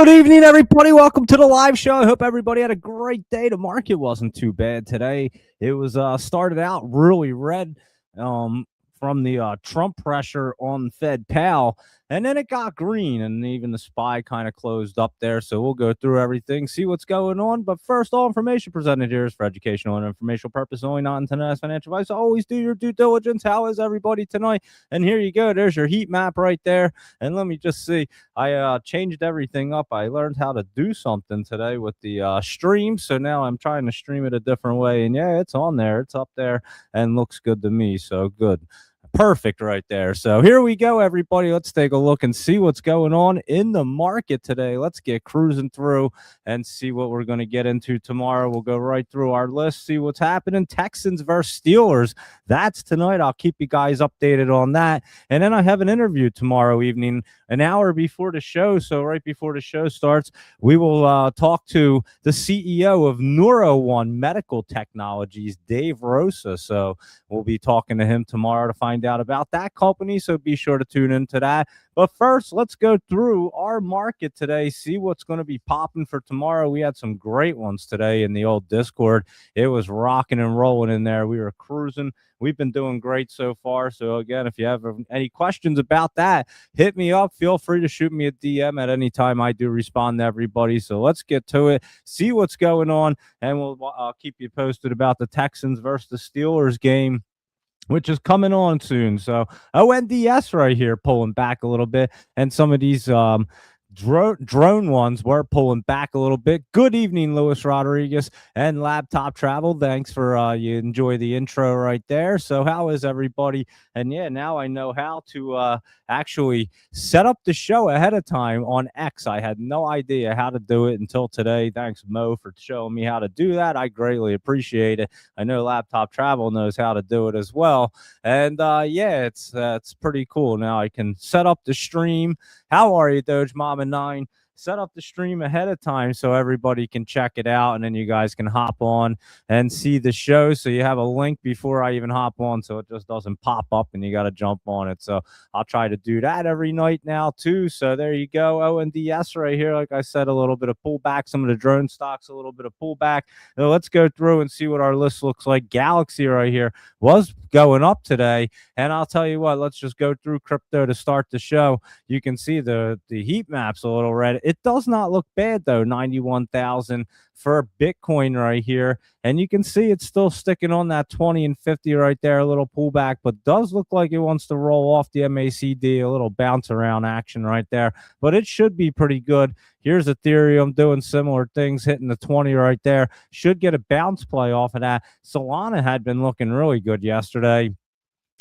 Good evening, everybody. Welcome to the live show. I hope everybody had a great day. The market wasn't too bad today. It was started out really red from the Trump pressure on Fed Powell, and then it got green, and even the SPY kind of closed up there. So we'll go through everything, see what's going on. But first, all information presented here is for educational and informational purpose only, not intended as financial advice. Always do your due diligence. How is everybody tonight? And here you go. There's your heat map right there. And let me just see. I changed everything up. I learned how to do something today with the stream. So now I'm trying to stream it a different way. And yeah, it's on there. It's up there and looks good to me. So good. Perfect right there. So here we go, everybody. Let's take a look and see what's going on in the market today. Let's get cruising through and see what we're going to get into tomorrow. We'll go right through our list, see what's happening. Texans versus Steelers. That's tonight. I'll keep you guys updated on that. And then I have an interview tomorrow evening, an hour before the show. So right before the show starts, we will talk to the CEO of NeuroOne Medical Technologies, Dave Rosa. So we'll be talking to him tomorrow to find out about that company, so be sure to tune into that. But first, let's go through our market today, see what's going to be popping for tomorrow. We had some great ones today in the old Discord. It was rocking and rolling in there. We were cruising. We've been doing great so far. So again, if you have any questions about that, hit me up. Feel free to shoot me a DM at any time. I do respond to everybody. So let's get to it, see what's going on, and we'll keep you posted about the Texans versus the Steelers game, which is coming on soon. So ONDS right here pulling back a little bit, and some of these drone ones were pulling back a little bit. Good evening, Luis Rodriguez and Laptop Travel. Thanks for you enjoy the intro right there. So how is everybody? And yeah, now I know how to actually set up the show ahead of time on X. I had no idea how to do it until today. Thanks, Mo, for showing me how to do that. I greatly appreciate it. I know Laptop Travel knows how to do it as well. And yeah, it's pretty cool. Now I can set up the stream. How are you, Doge Mama 9? Set up the stream ahead of time so everybody can check it out, and then you guys can hop on and see the show. So you have a link before I even hop on, so it just doesn't pop up and you got to jump on it. So I'll try to do that every night now too. So there you go. ONDS right here. Like I said, a little bit of pullback. Some of the drone stocks, a little bit of pullback. Now let's go through and see what our list looks like. Galaxy right here was going up today, and I'll tell you what, let's just go through crypto to start the show. You can see the heat maps a little red. It does not look bad though. 91,000 for Bitcoin right here, and you can see it's still sticking on that 20 and 50 right there. A little pullback, but does look like it wants to roll off the MACD. A little bounce around action right there, but it should be pretty good. Here's Ethereum doing similar things, hitting the 20 right there. Should get a bounce play off of that. Solana had been looking really good yesterday,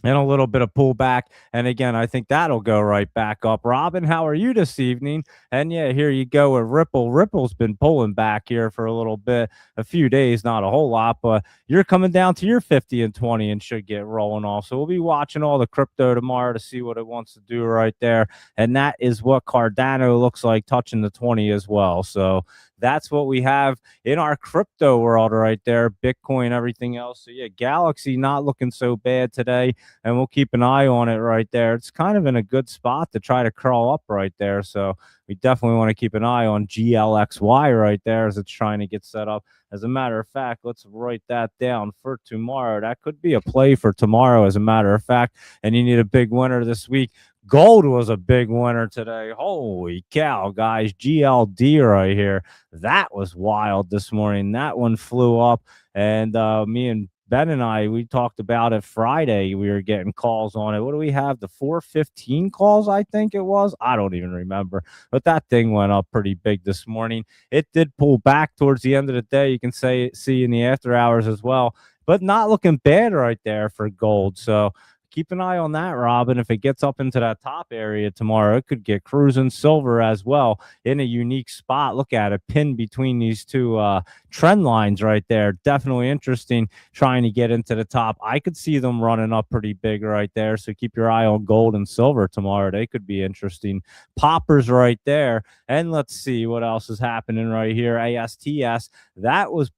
and a little bit of pullback. And again, I think that'll go right back up. Robin, how are you this evening? And yeah, here you go with Ripple. Ripple's been pulling back here for a little bit, a few days, not a whole lot, but you're coming down to your 50 and 20 and should get rolling off. So we'll be watching all the crypto tomorrow to see what it wants to do right there. And that is what Cardano looks like, touching the 20 as well. So that's what we have in our crypto world right there. Bitcoin, everything else. So yeah, Galaxy not looking so bad today, and we'll keep an eye on it right there. It's kind of in a good spot to try to crawl up right there. So we definitely want to keep an eye on GLXY right there as it's trying to get set up. As a matter of fact, let's write that down for tomorrow. That could be a play for tomorrow, as a matter of fact. And you need a big winner this week. Gold was a big winner today. Holy cow, guys. GLD right here. That was wild this morning. That one flew up. And me and Ben and I, we talked about it Friday. We were getting calls on it. What do we have? The 415 calls, I think it was. I don't even remember. But that thing went up pretty big this morning. It did pull back towards the end of the day. You can see in the after hours as well. But not looking bad right there for gold. So keep an eye on that, Robin. If it gets up into that top area tomorrow, it could get cruising. Silver as well in a unique spot. Look at it, pinned between these two trend lines right there, definitely interesting, trying to get into the top. I could see them running up pretty big right there, so keep your eye on gold and silver tomorrow. They could be interesting poppers right there. And let's see what else is happening right here. ASTS, that was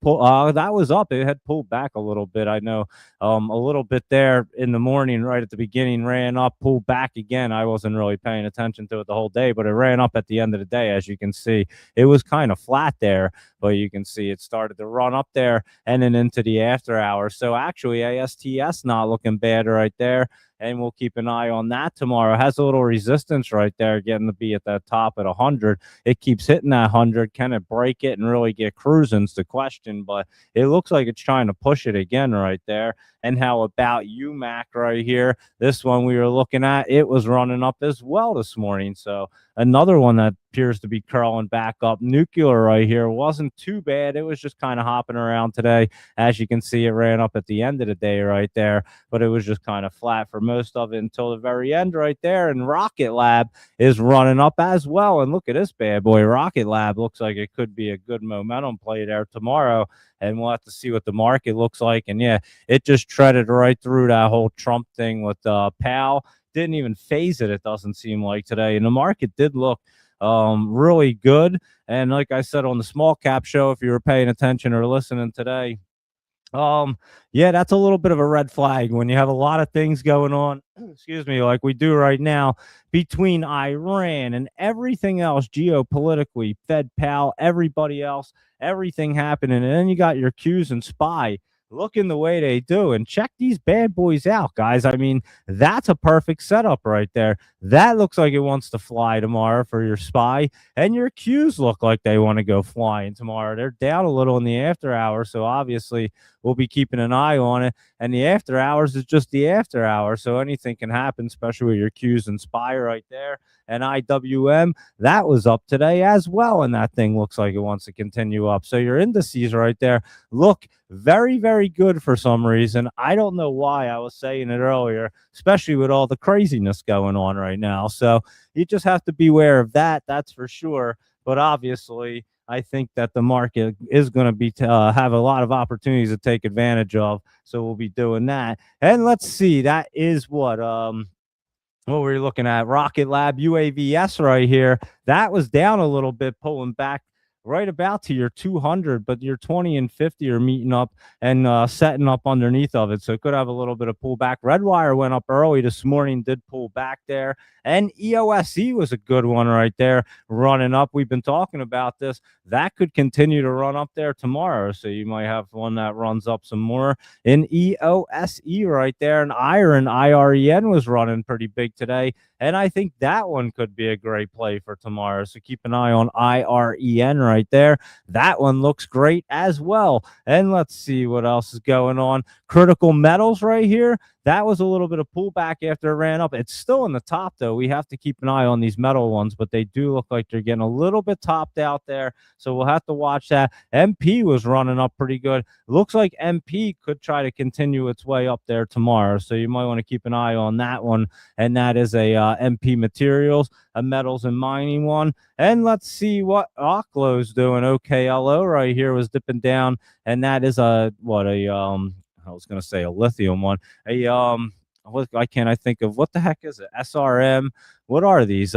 up. It had pulled back a little bit, I know, a little bit there in the morning right at the beginning, ran up, pulled back again. I wasn't really paying attention to it the whole day, but it ran up at the end of the day. As you can see, it was kind of flat there, but you can see it started to run up there and then into the after hours. So actually ASTS not looking bad right there, and we'll keep an eye on that tomorrow. Has a little resistance right there, getting to be at that top at 100. It keeps hitting that 100. Can it break it and really get cruising's the question, but it looks like it's trying to push it again right there. And how about UMAC right here? This one we were looking at, it was running up as well this morning. So another one that appears to be curling back up. Nuclear right here wasn't too bad. It was just kind of hopping around today. As you can see, it ran up at the end of the day right there, but it was just kind of flat for most of it until the very end right there. And Rocket Lab is running up as well. And look at this bad boy. Rocket Lab looks like it could be a good momentum play there tomorrow. And we'll have to see what the market looks like. And yeah, it just treaded right through that whole Trump thing with Powell. Didn't even phase it, it doesn't seem like today. And the market did look really good. And like I said on the small cap show, if you were paying attention or listening today, yeah, that's a little bit of a red flag when you have a lot of things going on, excuse me, like we do right now between Iran and everything else geopolitically, Fed, Powell, everybody else, everything happening. And then you got your Qs and SPY looking the way they do. And check these bad boys out, guys. I mean, that's a perfect setup right there. That looks like it wants to fly tomorrow for your SPY, and your Qs look like they want to go flying tomorrow. They're down a little in the after hours, so obviously we'll be keeping an eye on it. And the after hours is just the after hours, so anything can happen, especially with your Qs and SPY right there. And IWM, that was up today as well, and that thing looks like it wants to continue up. So your indices right there look very, very good for some reason. I don't know why. I was saying it earlier, especially with all the craziness going on right now. So you just have to beware of that, that's for sure. But obviously, I think that the market is going to be have a lot of opportunities to take advantage of. So we'll be doing that. And let's see, that is what were you looking at? Rocket Lab UAVS right here. That was down a little bit, pulling back right about to your 200, but your 20 and 50 are meeting up and setting up underneath of it. So it could have a little bit of pullback. Redwire went up early this morning, did pull back there. And EOSE was a good one right there, running up. We've been talking about this. That could continue to run up there tomorrow. So you might have one that runs up some more in EOSE right there. And IREN was running pretty big today. And I think that one could be a great play for tomorrow. So keep an eye on IREN right there. That one looks great as well. And let's see what else is going on. Critical metals right here. That was a little bit of pullback after it ran up. It's still in the top, though. We have to keep an eye on these metal ones, but they do look like they're getting a little bit topped out there. So we'll have to watch that. MP was running up pretty good. Looks like MP could try to continue its way up there tomorrow. So you might want to keep an eye on that one. And that is a MP Materials, a metals and mining one. And let's see what Oklo's doing. OKLO right here was dipping down. And that is I was going to say a lithium one. Why can't I think of what the heck is it? SRM. What are these?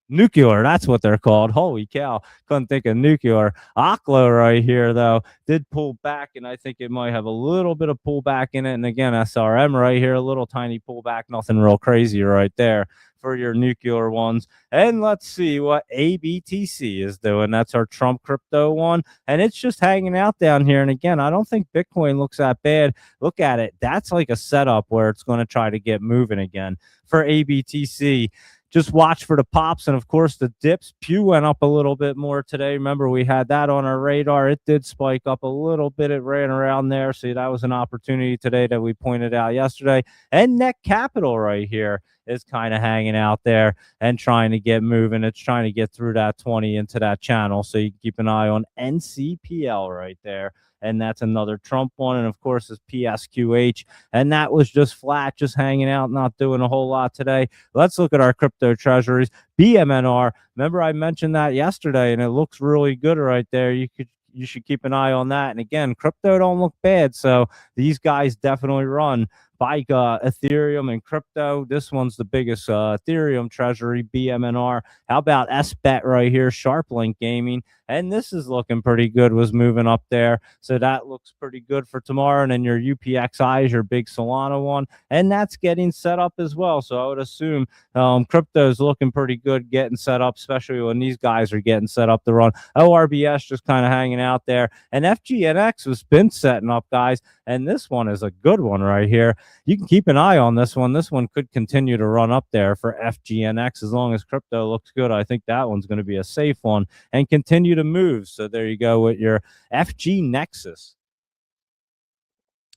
Nuclear. That's what they're called. Holy cow. Couldn't think of nuclear. Oklo right here, though, did pull back, and I think it might have a little bit of pullback in it. And again, SRM right here, a little tiny pullback, nothing real crazy right there for your nuclear ones. And let's see what ABTC is doing. That's our Trump crypto one, and it's just hanging out down here. And again, I don't think Bitcoin looks that bad. Look at it. That's like a setup where it's going to try to get moving again for ABTC. Just watch for the pops and, of course, the dips. Pew went up a little bit more today. Remember, we had that on our radar. It did spike up a little bit. It ran around there. So that was an opportunity today that we pointed out yesterday. And Net Capital right here is kind of hanging out there and trying to get moving. It's trying to get through that 20 into that channel. So you can keep an eye on NCPL right there. And that's another Trump one. And, of course, is PSQH. And that was just flat, just hanging out, not doing a whole lot today. Let's look at our crypto treasuries. BMNR. Remember I mentioned that yesterday, and it looks really good right there. You could you should keep an eye on that. And again, crypto don't look bad, so these guys definitely run by Ethereum and crypto. This one's the biggest Ethereum treasury, BMNR. How about SBET right here, SharpLink Gaming? And this is looking pretty good, was moving up there. So that looks pretty good for tomorrow. And then your UPXI is your big Solana one. And that's getting set up as well. So I would assume crypto is looking pretty good getting set up, especially when these guys are getting set up to run. ORBS just kind of hanging out there. And FGNX has been setting up, guys. And this one is a good one right here. You can keep an eye on this one. This one could continue to run up there for FGNX as long as crypto looks good. I think that one's going to be a safe one and continue to move. So there you go with your FG Nexus.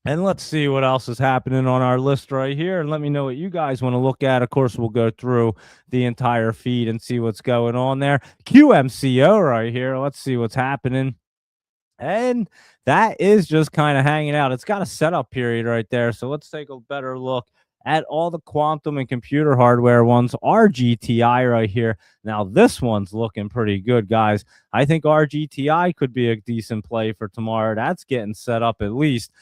And let's see what else is happening on our list right here. And let me know what you guys want to look at. Of course, we'll go through the entire feed and see what's going on there. QMCO right here. Let's see what's happening. And that is just kind of hanging out. It's got a setup period right there. So let's take a better look at all the quantum and computer hardware ones. RGTI right here. Now, this one's looking pretty good, guys. I think RGTI could be a decent play for tomorrow. That's getting set up at least.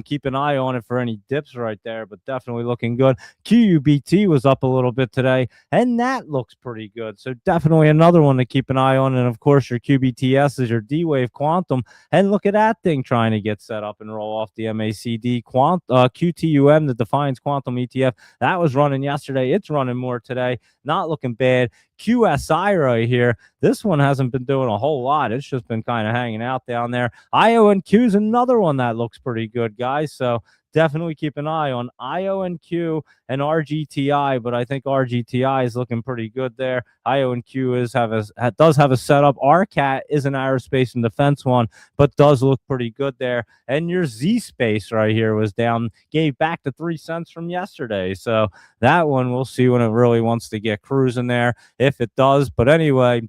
Keep an eye on it for any dips right there, but definitely looking good. QUBT was up a little bit today, and that looks pretty good. So definitely another one to keep an eye on. And of course, your QBTS is your D-Wave Quantum. And look at that thing trying to get set up and roll off the MACD. QTUM, the Defiance Quantum ETF, that was running yesterday. It's running more today. Not looking bad. QSI right here. This one hasn't been doing a whole lot. It's just been kind of hanging out down there. IONQ is another one that looks pretty good, guys. So definitely keep an eye on IONQ and RGTI, but I think RGTI is looking pretty good there. IONQ does have a setup. RCAT is an aerospace and defense one, but does look pretty good there. And your Z Space right here was down, gave back the 3 cents from yesterday. So that one, we'll see when it really wants to get cruising there, if it does. But anyway,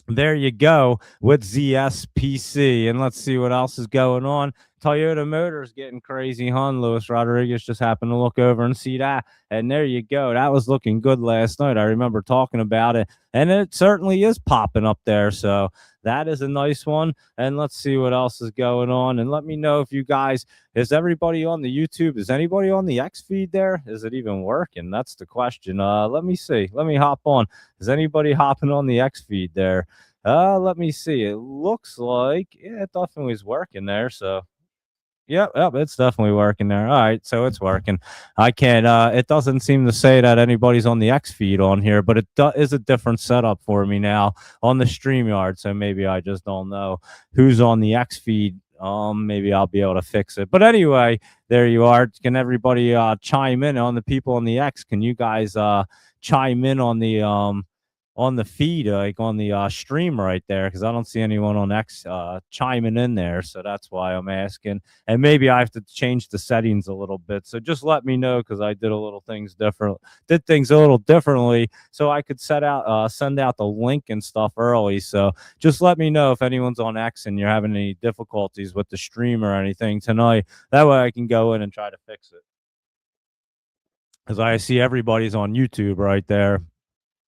there you go with ZSPC. And let's see what else is going on. Toyota Motors getting crazy, huh? Luis Rodriguez just happened to look over and see that. And there you go. That was looking good last night. I remember talking about it. And it certainly is popping up there. So that is a nice one. And let's see what else is going on. And let me know if you guys, is everybody on the YouTube? Is anybody on the X feed there? Is it even working? That's the question. Let me see. Let me hop on. Is anybody hopping on the X feed there? Let me see. It looks like, yeah, it definitely is working there. So Yep, it's definitely working there. All right, so it's working. I can't, it doesn't seem to say that anybody's on the X feed on here, but it is a different setup for me now on the StreamYard, so maybe I just don't know who's on the X feed. Maybe I'll be able to fix it. But anyway, there you are. Can everybody chime in on the people on the X? Can you guys chime in on the feed, like on the stream right there, because I don't see anyone on X chiming in there, so that's why I'm asking. And maybe I have to change the settings a little bit, so just let me know, because I did things a little differently, so I could send out the link and stuff early. So just let me know if anyone's on X and you're having any difficulties with the stream or anything tonight. That way I can go in and try to fix it, because I see everybody's on YouTube right there.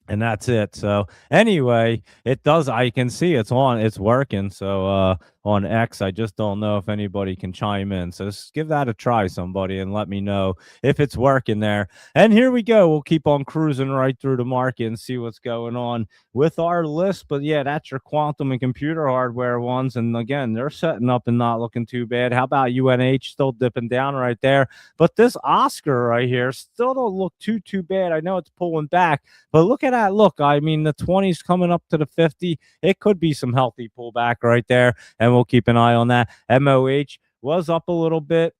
And that's it. So anyway, I can see it's working. So on X, I just don't know if anybody can chime in. So just give that a try, somebody, and let me know if it's working there. And here we go. We'll keep on cruising right through the market and see what's going on with our list. But yeah, that's your quantum and computer hardware ones. And again, they're setting up and not looking too bad. How about UNH still dipping down right there? But this Oscar right here still don't look too bad. I know it's pulling back, but look at that. Look, I mean, the 20's coming up to the 50. It could be some healthy pullback right there, and we'll keep an eye on that. MOH was up a little bit.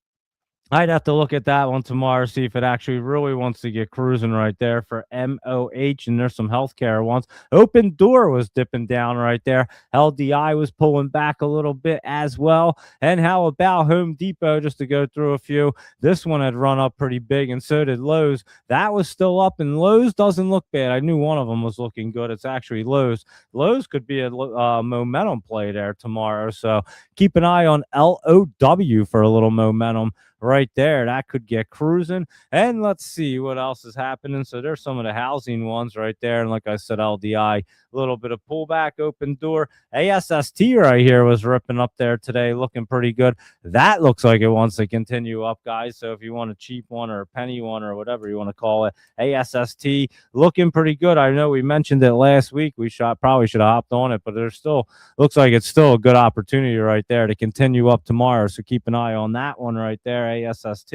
I'd have to look at that one tomorrow, see if it actually really wants to get cruising right there for MOH. And there's some healthcare ones. Open Door was dipping down right there. LDI was pulling back a little bit as well. And how about Home Depot, just to go through a few? This one had run up pretty big, and so did Lowe's. That was still up, and Lowe's doesn't look bad. I knew one of them was looking good. It's actually Lowe's. Lowe's could be a momentum play there tomorrow. So keep an eye on LOW for a little momentum right there. That could get cruising. And let's see what else is happening. So there's some of the housing ones right there. And like I said, LDI, a little bit of pullback, open door. ASST right here was ripping up there today, looking pretty good. That looks like it wants to continue up, guys. So if you want a cheap one or a penny one or whatever you want to call it, ASST looking pretty good. I know we mentioned it last week. We probably should have hopped on it, but there's still looks like it's still a good opportunity right there to continue up tomorrow. So keep an eye on that one right there, ASST.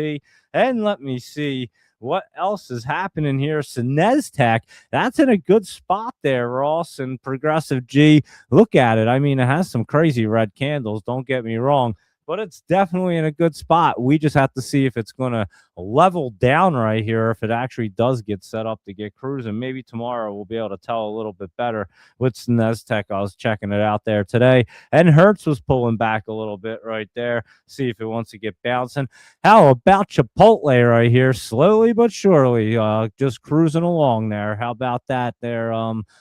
And let me see what else is happening here. So Nasdaq, that's in a good spot there, Ross, and Progressive G. Look at it. I mean, it has some crazy red candles. Don't get me wrong, but it's definitely in a good spot. We just have to see if it's going to level down right here, if it actually does get set up to get cruising. Maybe tomorrow we'll be able to tell a little bit better with Nasdaq. I was checking it out there today, and Hertz was pulling back a little bit right there. See if it wants to get bouncing. How about Chipotle right here? Slowly but surely, just cruising along there. How about that there,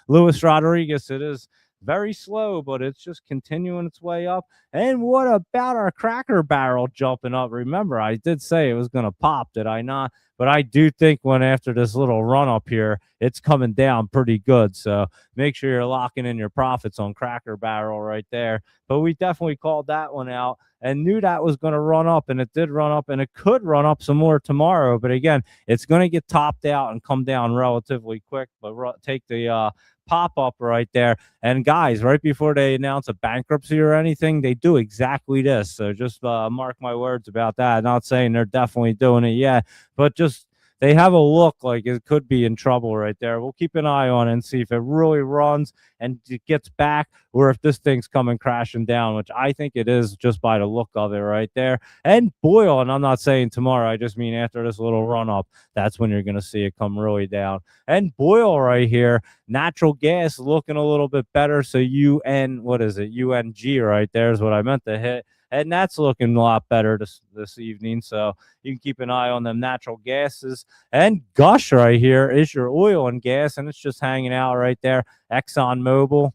Luis Rodriguez? It is very slow, but it's just continuing its way up. And what about our Cracker Barrel jumping up? Remember, I did say it was going to pop, did I not? But I do think when after this little run up here, it's coming down pretty good. So make sure you're locking in your profits on Cracker Barrel right there. But we definitely called that one out and knew that was going to run up, and it did run up, and it could run up some more tomorrow. But again, it's going to get topped out and come down relatively quick. But take the pop up right there. And guys, right before they announce a bankruptcy or anything, they do exactly this. So just mark my words about that. Not saying they're definitely doing it yet, but just they have a look like it could be in trouble right there. We'll keep an eye on it and see if it really runs and it gets back, or if this thing's coming crashing down, which I think it is just by the look of it right there. And boil, and I'm not saying tomorrow, I just mean after this little run up, that's when you're going to see it come really down. And boil right here, natural gas looking a little bit better. So what is it? UNG right there is what I meant to hit. And that's looking a lot better this evening. So you can keep an eye on them natural gases. And Gush right here is your oil and gas, and it's just hanging out right there. ExxonMobil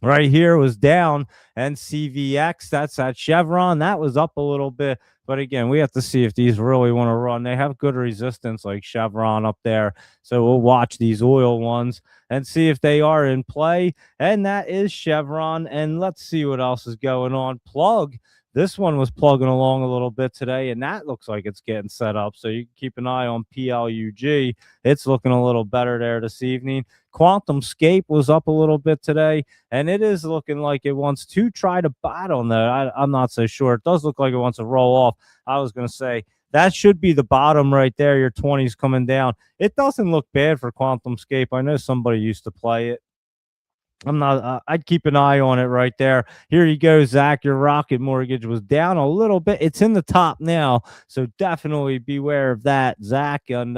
right here was down, and CVX, that's that Chevron, that was up a little bit. But again, we have to see if these really want to run. They have good resistance like Chevron up there. So we'll watch these oil ones and see if they are in play. And that is Chevron. And let's see what else is going on. Plug. This one was plugging along a little bit today, and that looks like it's getting set up. So you can keep an eye on PLUG. It's looking a little better there this evening. QuantumScape was up a little bit today, and it is looking like it wants to try to battle that. I'm not so sure. It does look like it wants to roll off. I was going to say that should be the bottom right there. Your 20s coming down. It doesn't look bad for QuantumScape. I know somebody used to play it. I'm not, I'd keep an eye on it right there. Here you go, Zach. Your Rocket Mortgage was down a little bit. It's in the top now, so definitely beware of that, Zach. And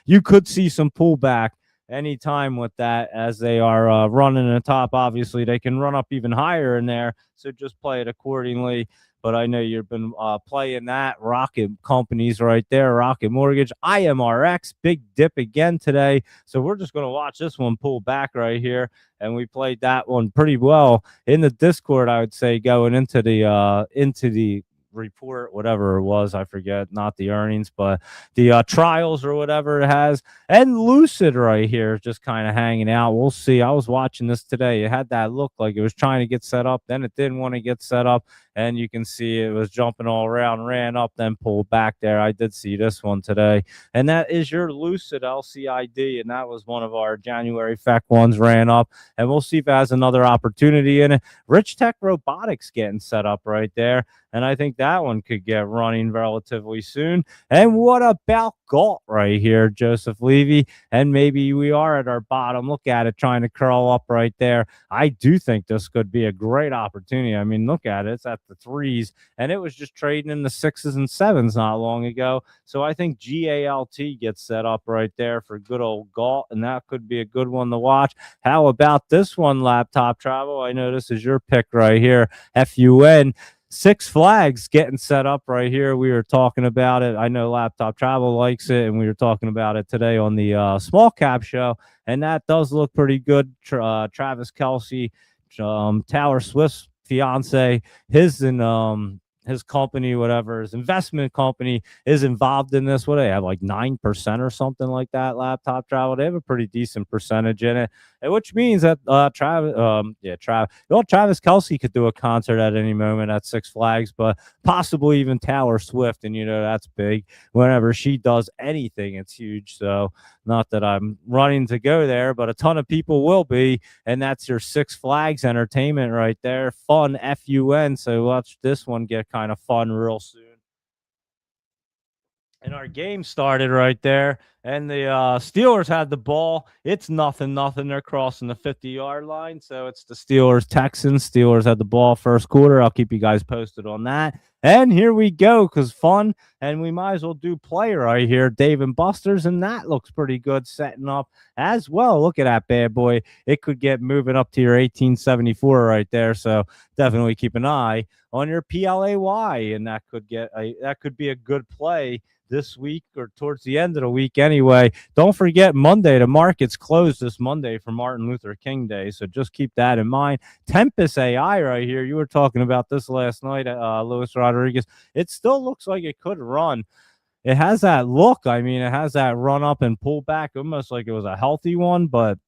you could see some pullback anytime with that as they are running in the top. Obviously, they can run up even higher in there, so just play it accordingly. But I know you've been playing that. Rocket companies right there, Rocket Mortgage, IMRX, big dip again today. So we're just going to watch this one pull back right here. And we played that one pretty well in the Discord, I would say, going into the report, whatever it was, I forget, not the earnings, but the trials or whatever it has. And Lucid right here, just kind of hanging out. We'll see. I was watching this today. It had that look like it was trying to get set up, then it didn't want to get set up, and you can see it was jumping all around, ran up, then pulled back there. I did see this one today, and that is your Lucid LCID, and that was one of our January FEC ones, ran up, and we'll see if it has another opportunity in it. Rich Tech Robotics getting set up right there, and I think that one could get running relatively soon. And what about Galt right here, Joseph Levy? And maybe we are at our bottom. Look at it trying to curl up right there. I do think this could be a great opportunity. I mean, look at it. It's at the 3s, and it was just trading in the 6s and 7s not long ago. So I think GALT gets set up right there for good old Galt, and that could be a good one to watch. How about this one, Laptop Travel? I know this is your pick right here, FUN. Six Flags getting set up right here. We were talking about it. I know Laptop Travel likes it, and we were talking about it today on the small cap show, and that does look pretty good. Travis Kelce, Taylor Swift's fiance, his and his company, whatever, his investment company is involved in this. What do they have, like 9% or something like that? Laptop Travel. They have a pretty decent percentage in it, and which means that Travis Kelce could do a concert at any moment at Six Flags, but possibly even Taylor Swift, and that's big. Whenever she does anything, it's huge. So not that I'm running to go there, but a ton of people will be, and that's your Six Flags entertainment right there. Fun, F-U-N. So watch this one get kind of fun real soon. And our game started right there, and the Steelers had the ball. It's 0-0. They're crossing the 50-yard line, so it's the Steelers-Texans. Steelers had the ball first quarter. I'll keep you guys posted on that. And here we go, because fun, and we might as well do play right here, Dave and Buster's, and that looks pretty good setting up as well. Look at that bad boy. It could get moving up to your 1874 right there, so definitely keep an eye on your PLAY, and that could be a good play this week or towards the end of the week anyway. Don't forget Monday, the market's closed this Monday for Martin Luther King Day, so just keep that in mind. Tempest AI right here, you were talking about this last night, Luis Rodriguez. It still looks like it could run. It has that look. I mean, it has that run up and pull back, almost like it was a healthy one, but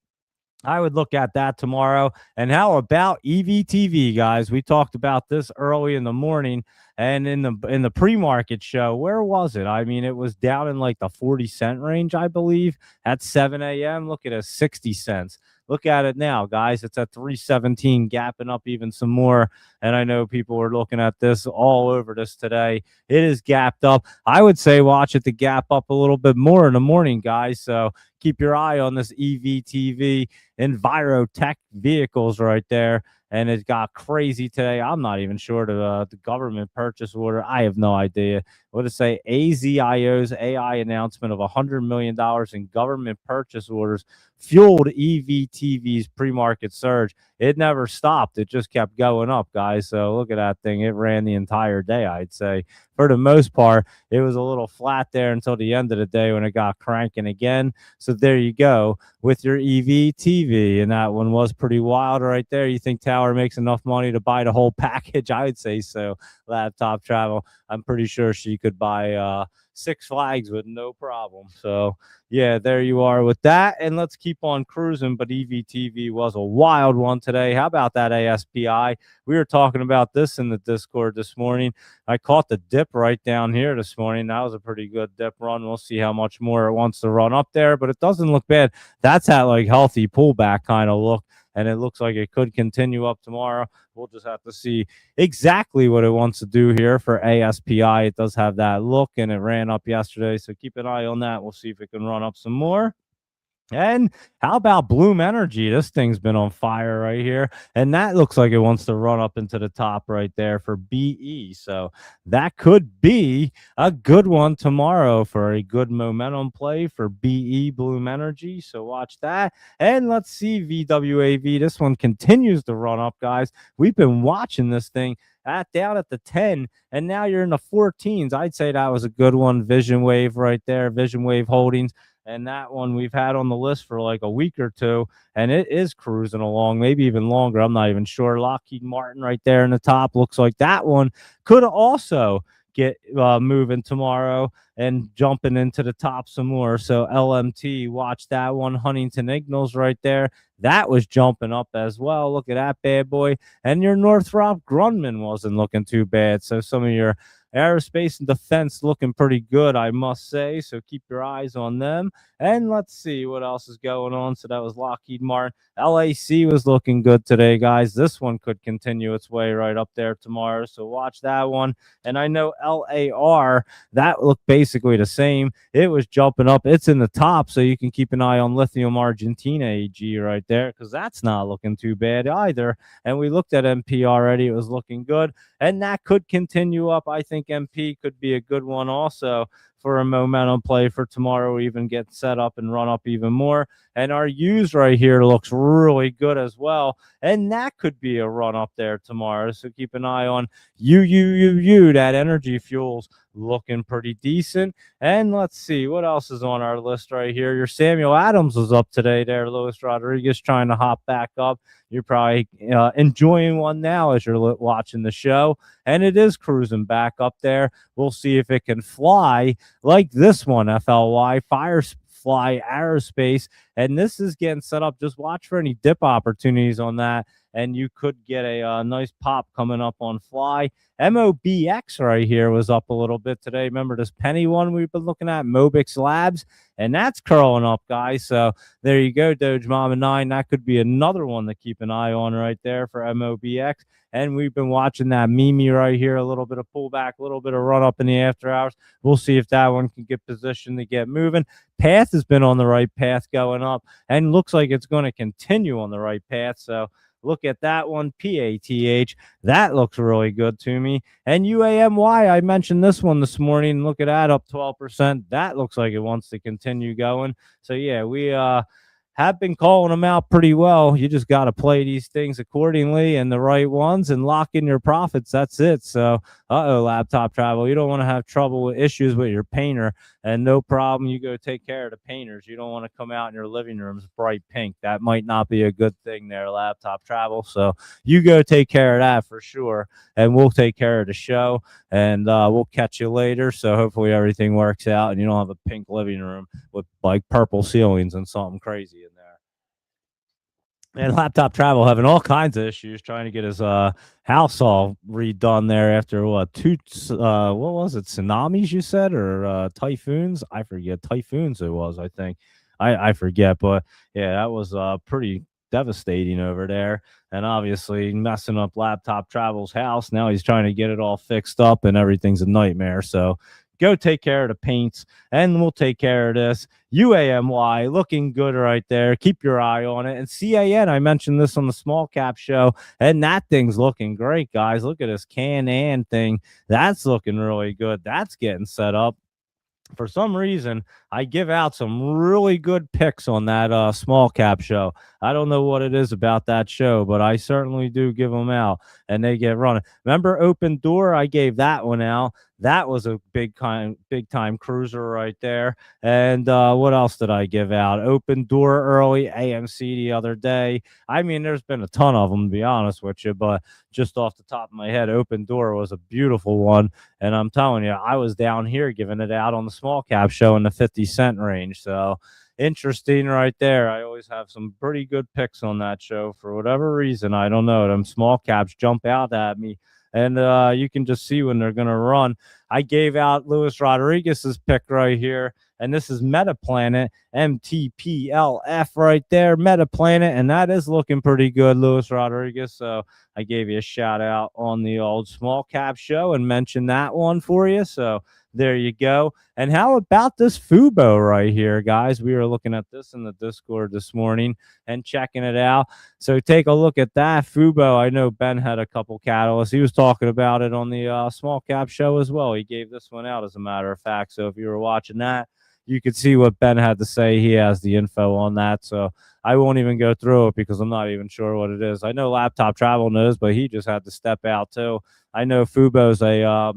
I would look at that tomorrow. And how about EVTV, guys? We talked about this early in the morning and in the pre-market show. Where was it? I mean, it was down in like the 40-cent range, I believe, at 7 a.m. Look at it, 60 cents. Look at it now, guys. It's at 317, gapping up even some more. And I know people are looking at this all over this today. It is gapped up. I would say watch it to gap up a little bit more in the morning, guys. So keep your eye on this EVTV Envirotech vehicles right there. And it got crazy today. I'm not even sure the government purchase order. I have no idea. What to say? AZIO's AI announcement of $100 million in government purchase orders fueled EVTV's pre-market surge. It never stopped. It just kept going up, guys. So look at that thing. It ran the entire day, I'd say. For the most part, it was a little flat there until the end of the day when it got cranking again. So there you go with your EVTV. And that one was pretty wild right there. You think Tower makes enough money to buy the whole package? I would say so. Laptop Travel. I'm pretty sure she could buy Six Flags with no problem. So yeah, there you are with that. And let's keep on cruising. But EVTV was a wild one today. How about that ASPI? We were talking about this in the Discord this morning. I caught the dip right down here this morning. That was a pretty good dip run. We'll see how much more it wants to run up there, but it doesn't look bad. That's that like healthy pullback kind of look, and it looks like it could continue up tomorrow. We'll just have to see exactly what it wants to do here for ASPI. It does have that look, and it ran up yesterday, so keep an eye on that. We'll see if it can run up some more. And how about Bloom Energy? This thing's been on fire right here. And that looks like it wants to run up into the top right there for BE. So that could be a good one tomorrow for a good momentum play for BE Bloom Energy. So watch that. And let's see VWAV. This one continues to run up, guys. We've been watching this thing down at the 10, and now you're in the 14s. I'd say that was a good one. Vision Wave right there. Vision Wave Holdings. And that one we've had on the list for like a week or two, and it is cruising along, maybe even longer. I'm not even sure. Lockheed Martin right there in the top. Looks like that one could also get moving tomorrow and jumping into the top some more. So LMT, watch that one. Huntington Ingalls right there. That was jumping up as well. Look at that bad boy. And your Northrop Grumman wasn't looking too bad. So some of your aerospace and defense looking pretty good, I must say. So keep your eyes on them. And let's see what else is going on. So that was Lockheed Martin. LAC was looking good today, guys. This one could continue its way right up there tomorrow. So watch that one. And I know LAR, that looked basically the same. It was jumping up. It's in the top. So you can keep an eye on Lithium Argentina AG right there, because that's not looking too bad either. And we looked at MP already. It was looking good. And that could continue up. I think MP could be a good one also for a momentum play for tomorrow, even get set up and run up even more. And our U's right here looks really good as well. And that could be a run up there tomorrow. So keep an eye on that Energy Fuels looking pretty decent. And let's see what else is on our list right here. Your Samuel Adams was up today there. Luis Rodriguez trying to hop back up. You're probably enjoying one now as you're watching the show, and it is cruising back up there. We'll see if it can fly like this one, FLY Firefly Aerospace, and this is getting set up. Just watch for any dip opportunities on that, and you could get a nice pop coming up on Fly. MOBX right here was up a little bit today. Remember this penny one we've been looking at, Mobix Labs, and that's curling up, guys. So there you go, Doge Mama 9. That could be another one to keep an eye on right there for MOBX. And we've been watching that Mimi right here, a little bit of pullback, a little bit of run up in the after hours. We'll see if that one can get positioned to get moving. Path has been on the right path going up, and looks like it's going to continue on the right path. So look at that one, PATH. That looks really good to me. And UAMY, I mentioned this one this morning. Look at that, up 12%. That looks like it wants to continue going. So, yeah, we have been calling them out pretty well. You just got to play these things accordingly and the right ones and lock in your profits. That's it. So, laptop travel. You don't want to have trouble with issues with your painter, and no problem. You go take care of the painters. You don't want to come out in your living room's bright pink. That might not be a good thing there, laptop travel. So you go take care of that for sure, and we'll take care of the show, and we'll catch you later. So hopefully everything works out and you don't have a pink living room with like purple ceilings and something crazy in there. And laptop travel having all kinds of issues trying to get his house all redone there after what was it, tsunamis you said, or typhoons? I forget. Typhoons it was, I think. I forget, but yeah, that was pretty devastating over there, and obviously messing up laptop travel's house. Now he's trying to get it all fixed up, and everything's a nightmare. So go take care of the paints, and we'll take care of this. UAMY looking good right there. Keep your eye on it. And CAN, I mentioned this on the small cap show, and that thing's looking great, guys. Look at this Can-An thing. That's looking really good. That's getting set up. For some reason, I give out some really good picks on that small cap show. I don't know what it is about that show, but I certainly do give them out, and they get running. Remember Open Door? I gave that one out. That was a big time cruiser right there. And what else did I give out? Open Door early, AMC the other day. I mean, there's been a ton of them, to be honest with you, but just off the top of my head, Open Door was a beautiful one. And I'm telling you, I was down here giving it out on the small cap show in the 50-cent range. So interesting right there. I always have some pretty good picks on that show for whatever reason. I don't know. Them small caps jump out at me, and you can just see when they're going to run. I gave out Luis Rodriguez's pick right here, and this is Metaplanet, MTPLF right there, Metaplanet, and that is looking pretty good, Luis Rodriguez. So I gave you a shout out on the old small cap show and mentioned that one for you. So there you go. And how about this Fubo right here, guys? We were looking at this in the Discord this morning and checking it out. So take a look at that Fubo. I know Ben had a couple catalysts. He was talking about it on the small cap show as well. He gave this one out, as a matter of fact. So if you were watching that, you could see what Ben had to say. He has the info on that. So I won't even go through it because I'm not even sure what it is. I know Laptop Travel knows, but he just had to step out too. I know Fubo's a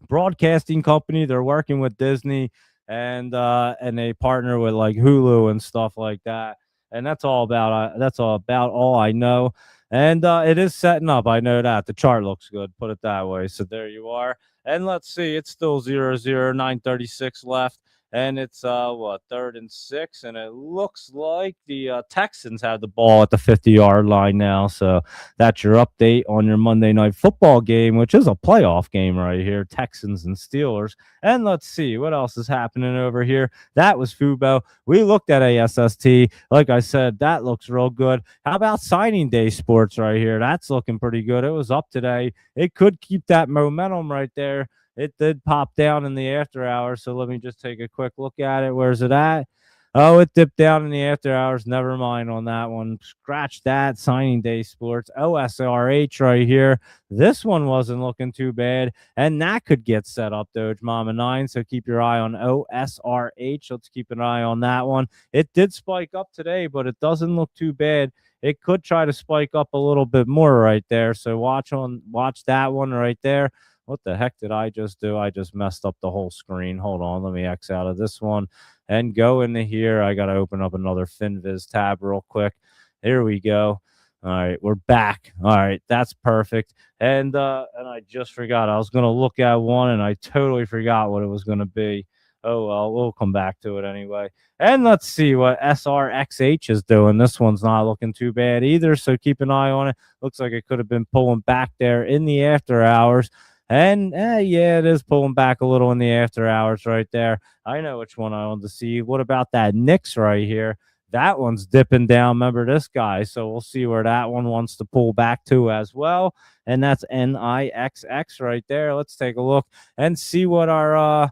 broadcasting company. They're working with Disney, and they partner with like Hulu and stuff like that. And that's all about all I know. And it is setting up. I know that the chart looks good. Put it that way. So there you are. And let's see. It's still 0-0, 9:36 left. And it's third and 6, and it looks like the Texans have the ball at the 50-yard line now. So that's your update on your Monday Night Football game, which is a playoff game right here, Texans and Steelers. And let's see what else is happening over here. That was Fubo. We looked at ASST. Like I said, that looks real good. How about signing day sports right here? That's looking pretty good. It was up today. It could keep that momentum right there. It did pop down in the after hours, so let me just take a quick look at it. Where's it at? Oh, it dipped down in the after hours. Never mind on that one. Scratch that. Signing day sports. OSRH right here. This one wasn't looking too bad, and that could get set up, Doge Mama 9, so keep your eye on OSRH. Let's keep an eye on that one. It did spike up today, but it doesn't look too bad. It could try to spike up a little bit more right there, so watch that one right there. What the heck did I just do? I just messed up the whole screen. Hold on. Let me X out of this one and go into here. I got to open up another FinViz tab real quick. Here we go. All right, we're back. All right, that's perfect. And I just forgot. I was going to look at one, and I totally forgot what it was going to be. Oh, well, we'll come back to it anyway. And let's see what SRXH is doing. This one's not looking too bad either, so keep an eye on it. Looks like it could have been pulling back there in the after hours. And yeah, it is pulling back a little in the after hours right there. I know which one I want to see. What about that NIX right here? That one's dipping down. Remember this guy. So we'll see where that one wants to pull back to as well. And that's NIXX right there. Let's take a look and see what our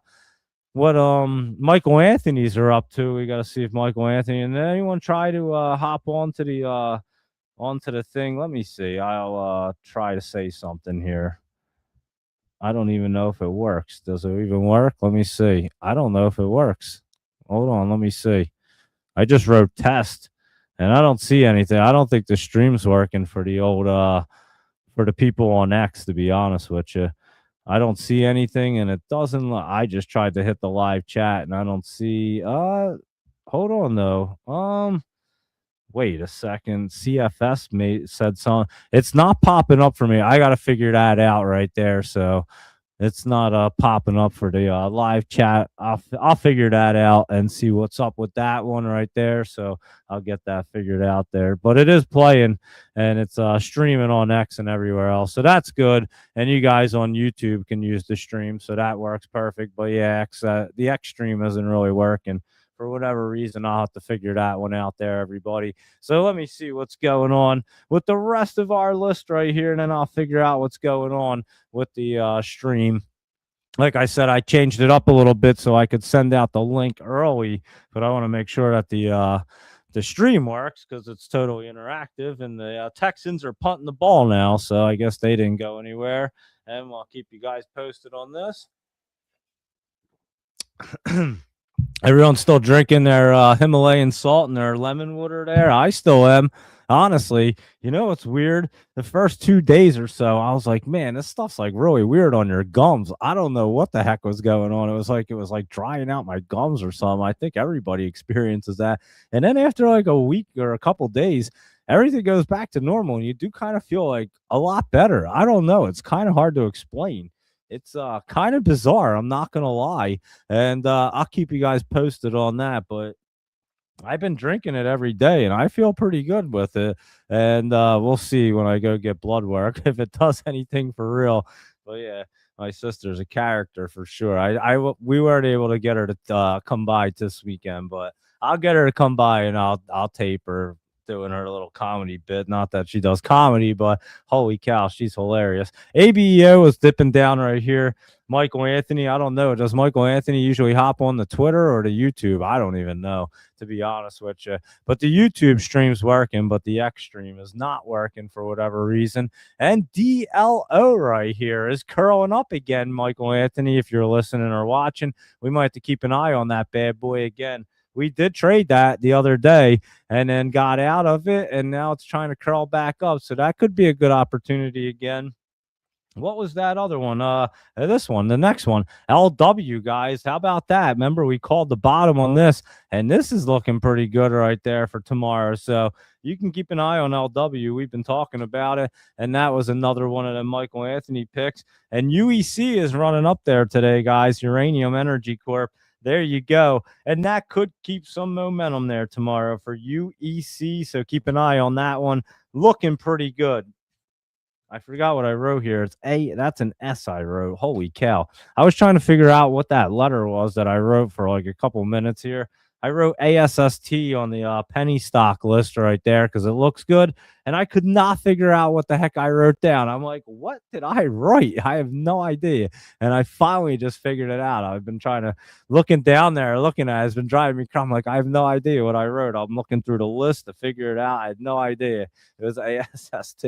Michael Anthony's are up to. We got to see if Michael Anthony and anyone try to hop onto the thing. Let me see. I'll try to say something here. I don't even know if it works. Does it even work? Let me see. I don't know if it works. Hold on. Let me see. I just wrote test and I don't see anything. I don't think the stream's working for the old for the people on X, to be honest with you. I don't see anything, and it doesn't. I just tried to hit the live chat, and I don't see. Hold on though. Wait a second. CFS said something. It's not popping up for me. I got to figure that out right there. So it's not popping up for the live chat. I'll figure that out and see what's up with that one right there. So I'll get that figured out there. But it is playing, and it's streaming on X and everywhere else. So that's good. And you guys on YouTube can use the stream, so that works perfect. But yeah, the X stream isn't really working. For whatever reason, I'll have to figure that one out there, everybody. So let me see what's going on with the rest of our list right here, and then I'll figure out what's going on with the stream. Like I said, I changed it up a little bit so I could send out the link early, but I want to make sure that the stream works because it's totally interactive, and the Texans are punting the ball now, so I guess they didn't go anywhere, and I'll keep you guys posted on this. Everyone's still drinking their Himalayan salt and their lemon water there. I still am. Honestly, you know what's weird? The first 2 days or so, I was like, man, this stuff's like really weird on your gums. I don't know what the heck was going on. It was like drying out my gums or something. I think everybody experiences that. And then after like a week or a couple days, everything goes back to normal, and you do kind of feel like a lot better. I don't know. It's kind of hard to explain. It's kind of bizarre. I'm not going to lie. And I'll keep you guys posted on that. But I've been drinking it every day, and I feel pretty good with it. And we'll see when I go get blood work if it does anything for real. But yeah, my sister's a character for sure. We weren't able to get her to come by this weekend, but I'll get her to come by, and I'll tape her doing her little comedy bit. Not that she does comedy, but holy cow, she's hilarious. ABEO is dipping down right here. Michael Anthony, I don't know. Does Michael Anthony usually hop on the Twitter or the YouTube? I don't even know, to be honest with you. But the YouTube stream's working, but the X stream is not working for whatever reason. And DLO right here is curling up again, Michael Anthony. If you're listening or watching, we might have to keep an eye on that bad boy again. We did trade that the other day and then got out of it, and now it's trying to curl back up. So that could be a good opportunity again. What was that other one? This one, the next one, LW, guys. How about that? Remember, we called the bottom on this, and this is looking pretty good right there for tomorrow. So you can keep an eye on LW. We've been talking about it, and that was another one of the Michael Anthony picks. And UEC is running up there today, guys. Uranium Energy Corp. There you go. And that could keep some momentum there tomorrow for UEC. So keep an eye on that one. Looking pretty good. I forgot what I wrote here. It's A. That's an S I wrote. Holy cow. I was trying to figure out what that letter was that I wrote for like a couple minutes here. I wrote ASST on the penny stock list right there because it looks good. And I could not figure out what the heck I wrote down. I'm like, what did I write? I have no idea. And I finally just figured it out. I've been looking down there, looking at it. It's been driving me crazy. I'm like, I have no idea what I wrote. I'm looking through the list to figure it out. I had no idea. It was ASST.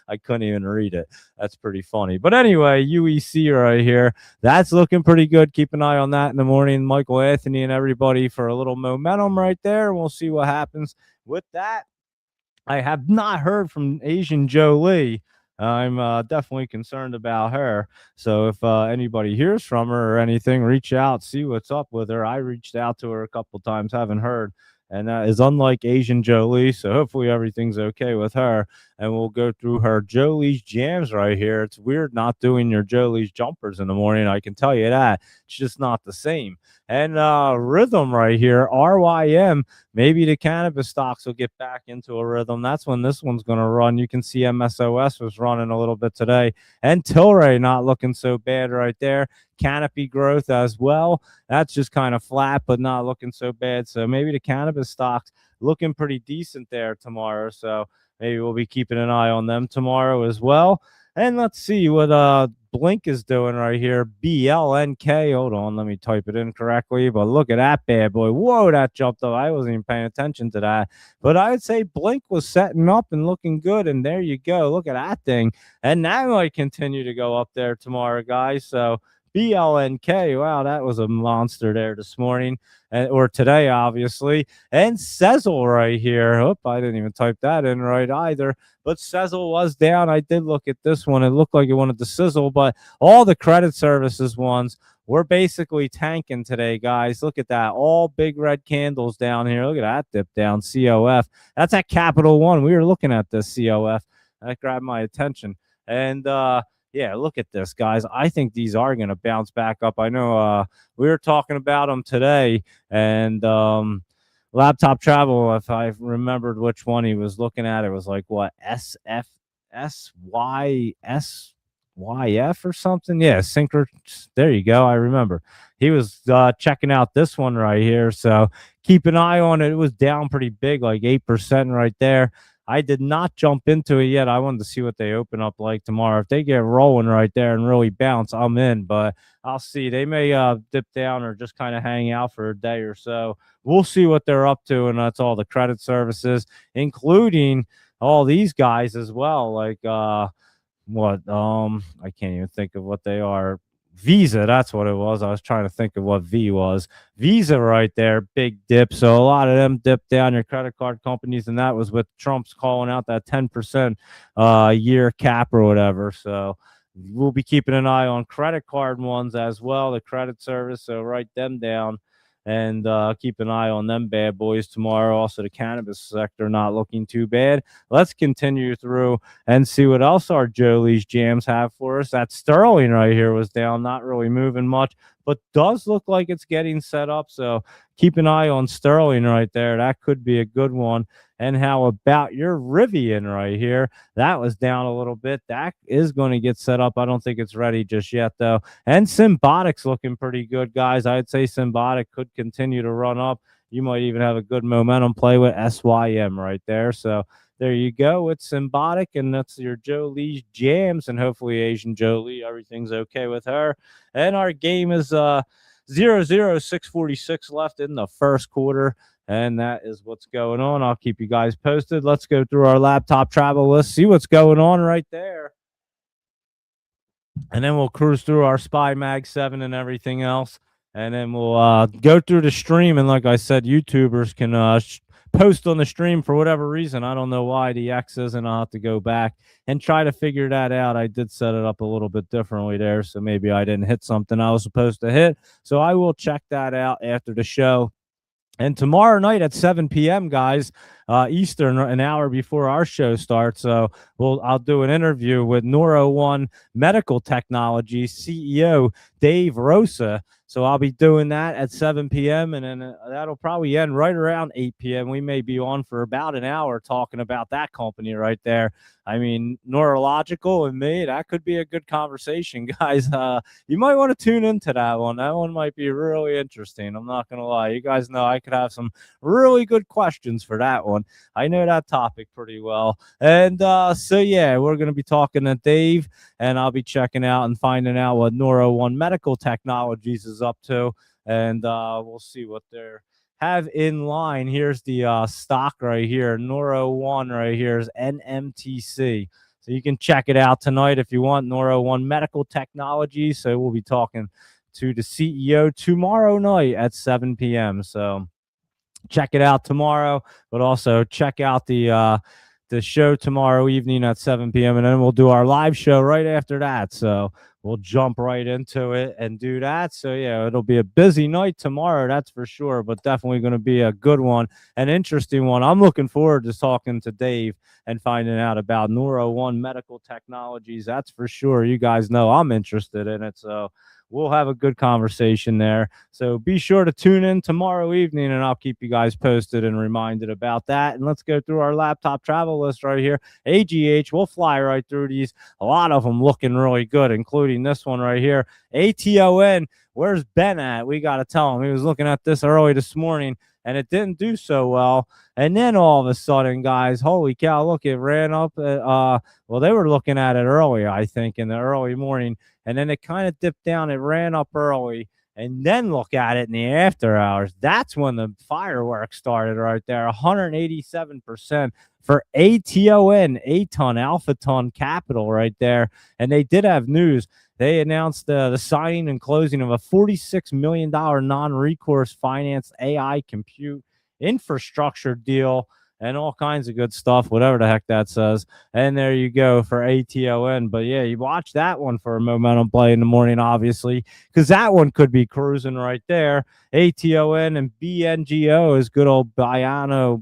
I couldn't even read it. That's pretty funny. But anyway, UEC right here. That's looking pretty good. Keep an eye on that in the morning. Michael Anthony and everybody for a little momentum right there. We'll see what happens with that. I have not heard from Asian Joe Lee. I'm definitely concerned about her. So if anybody hears from her or anything, reach out, see what's up with her. I reached out to her a couple times, haven't heard. And that is unlike Asian Jolie. So hopefully everything's okay with her. And we'll go through her Jolie's jams right here. It's weird not doing your Jolie's jumpers in the morning. I can tell you that. It's just not the same. And rhythm right here, RYM. Maybe the cannabis stocks will get back into a rhythm. That's when this one's going to run. You can see MSOS was running a little bit today. And Tilray not looking so bad right there. Canopy growth as well. That's just kind of flat, but not looking so bad. So maybe the cannabis stocks looking pretty decent there tomorrow. So maybe we'll be keeping an eye on them tomorrow as well. And let's see what Blink is doing right here. BLNK. Hold on, let me type it in correctly. But look at that bad boy. Whoa, that jumped up. I wasn't even paying attention to that. But I would say Blink was setting up and looking good. And there you go. Look at that thing. And that might continue to go up there tomorrow, guys. So BLNK. Wow, that was a monster there this morning. Or today, obviously. And Sezzle right here. Oop, I didn't even type that in right either. But Sezzle was down. I did look at this one. It looked like it wanted to sizzle, but all the credit services ones were basically tanking today, guys. Look at that. All big red candles down here. Look at that dip down. COF. That's at Capital One. We were looking at this COF. That grabbed my attention. And yeah, look at this, guys. I think these are going to bounce back up. I know we were talking about them today, and Laptop Travel, if I remembered which one he was looking at, it was like what, SYF or something. Yeah, Synchro. There you go. I remember. He was checking out this one right here. So keep an eye on it. It was down pretty big, like 8% right there. I did not jump into it yet. I wanted to see what they open up like tomorrow. If they get rolling right there and really bounce, I'm in. But I'll see. They may dip down or just kind of hang out for a day or so. We'll see what they're up to, and that's all the credit services, including all these guys as well. Like what? I can't even think of what they are. Visa, that's what it was. I was trying to think of what V was. Visa right there, big dip. So a lot of them dipped down, your credit card companies, and that was with Trump's calling out that 10% year cap or whatever. So we'll be keeping an eye on credit card ones as well, the credit service. So write them down and keep an eye on them bad boys tomorrow. Also, the cannabis sector not looking too bad. Let's continue through and see what else our Jolie's jams have for us. That Sterling right here was down, not really moving much, but does look like it's getting set up. So keep an eye on Sterling right there. That could be a good one. And how about your Rivian right here? That was down a little bit. That is going to get set up. I don't think it's ready just yet, though. And Symbiotic's looking pretty good, guys. I'd say Symbiotic could continue to run up. You might even have a good momentum play with SYM right there. So there you go. It's Symbiotic, and that's your Jolie's jams. And hopefully Asian Jolie, everything's okay with her. And our game is 0-0-646 left in the first quarter. And that is what's going on. I'll keep you guys posted. Let's go through our laptop travel list, see what's going on right there. And then we'll cruise through our Spy Mag 7 and everything else. And then we'll go through the stream. And like I said, YouTubers can post on the stream for whatever reason. I don't know why the X isn't. I'll have to go back and try to figure that out. I did set it up a little bit differently there. So maybe I didn't hit something I was supposed to hit. So I will check that out after the show. And tomorrow night at 7 p.m., guys, Eastern, an hour before our show starts, so I'll do an interview with Neuro One Medical Technology CEO Dave Rosa. So I'll be doing that at 7 p.m., and then that'll probably end right around 8 p.m. We may be on for about an hour talking about that company right there. I mean, neurological and me, that could be a good conversation, guys. You might want to tune into that one. That one might be really interesting. I'm not going to lie. You guys know I could have some really good questions for that one. I know that topic pretty well. And so, yeah, we're going to be talking to Dave, and I'll be checking out and finding out what Neuro One Medical Technologies is up to. And we'll see what they're have in line. Here's the stock right here. Neuro One right here is NMTC. So you can check it out tonight if you want. Neuro One Medical Technology. So we'll be talking to the CEO tomorrow night at 7 p.m. So check it out tomorrow, but also check out the the show tomorrow evening at 7 p.m. and then we'll do our live show right after that. So we'll jump right into it and do that. So yeah, it'll be a busy night tomorrow, that's for sure, but definitely going to be a good one, an interesting one. I'm looking forward to talking to Dave and finding out about Neuro One Medical Technologies. That's for sure. You guys know I'm interested in it, so we'll have a good conversation there. So be sure to tune in tomorrow evening, and I'll keep you guys posted and reminded about that. And let's go through our laptop travel list right here. AGH, we'll fly right through these. A lot of them looking really good, including this one right here. ATON, where's Ben at? We got to tell him. He was looking at this early this morning, and it didn't do so well. And then all of a sudden, guys, holy cow, look, it ran up. Well, they were looking at it earlier, I think, in the early morning. And then it kind of dipped down. It ran up early. And then look at it in the after hours. That's when the fireworks started right there. 187% for ATON, Aton, Alpha Ton Capital right there. And they did have news. They announced the signing and closing of a $46 million non-recourse financed AI compute infrastructure deal and all kinds of good stuff, whatever the heck that says. And there you go for ATON. But yeah, you watch that one for a momentum play in the morning, obviously, because that one could be cruising right there. ATON and BNGO is good old Biano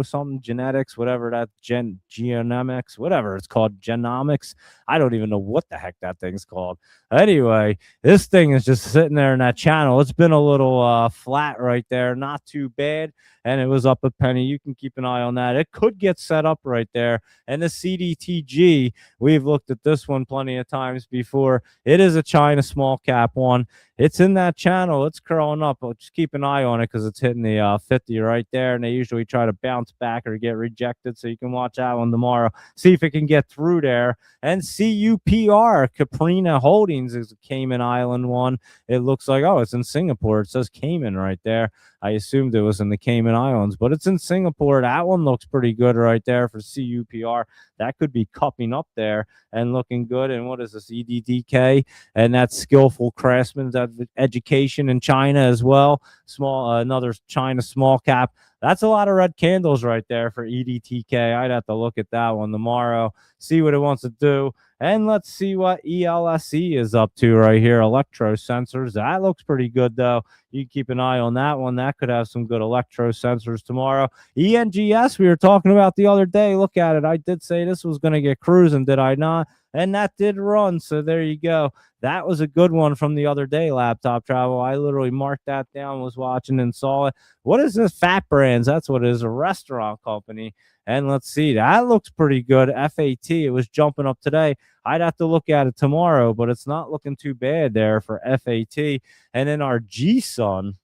something genetics, whatever that genomics, whatever it's called, genomics. I don't even know what the heck that thing's called. Anyway, this thing is just sitting there in that channel. It's been a little flat right there, not too bad, and it was up a penny. You can keep an eye on that. It could get set up right there. And the CDTG, we've looked at this one plenty of times before. It is a China small cap one. It's in that channel. It's curling up. But just keep an eye on it because it's hitting the 50 right there. And they usually try to bounce back or get rejected. So you can watch that one tomorrow. See if it can get through there. And CUPR, Caprina Holdings, is a Cayman Island one. It looks like, oh, it's in Singapore. It says Cayman right there. I assumed it was in the Cayman Islands, but it's in Singapore. That one looks pretty good right there for CUPR. That could be cupping up there and looking good. And what is this, EDDK? And that's Skillful Craftsman's Education in China as well. Another China small cap. That's a lot of red candles right there for EDTK. I'd have to look at that one tomorrow, see what it wants to do. And let's see what ELSE is up to right here. Electro sensors. That looks pretty good, though. You keep an eye on that one. That could have some good electro sensors tomorrow. ENGS, we were talking about the other day. Look at it. I did say this was going to get cruising, did I not? And that did run. So there you go. That was a good one from the other day, Laptop Travel. I literally marked that down, was watching and saw it. What is this? Fat Brands. That's what it is, a restaurant company. And let's see, that looks pretty good. FAT, it was jumping up today. I'd have to look at it tomorrow, but it's not looking too bad there for FAT. And then our GSUN,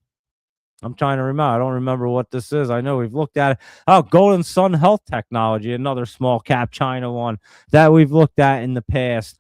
I'm trying to remember. I don't remember what this is. I know we've looked at it. Oh, Golden Sun Health Technology, another small cap China one that we've looked at in the past.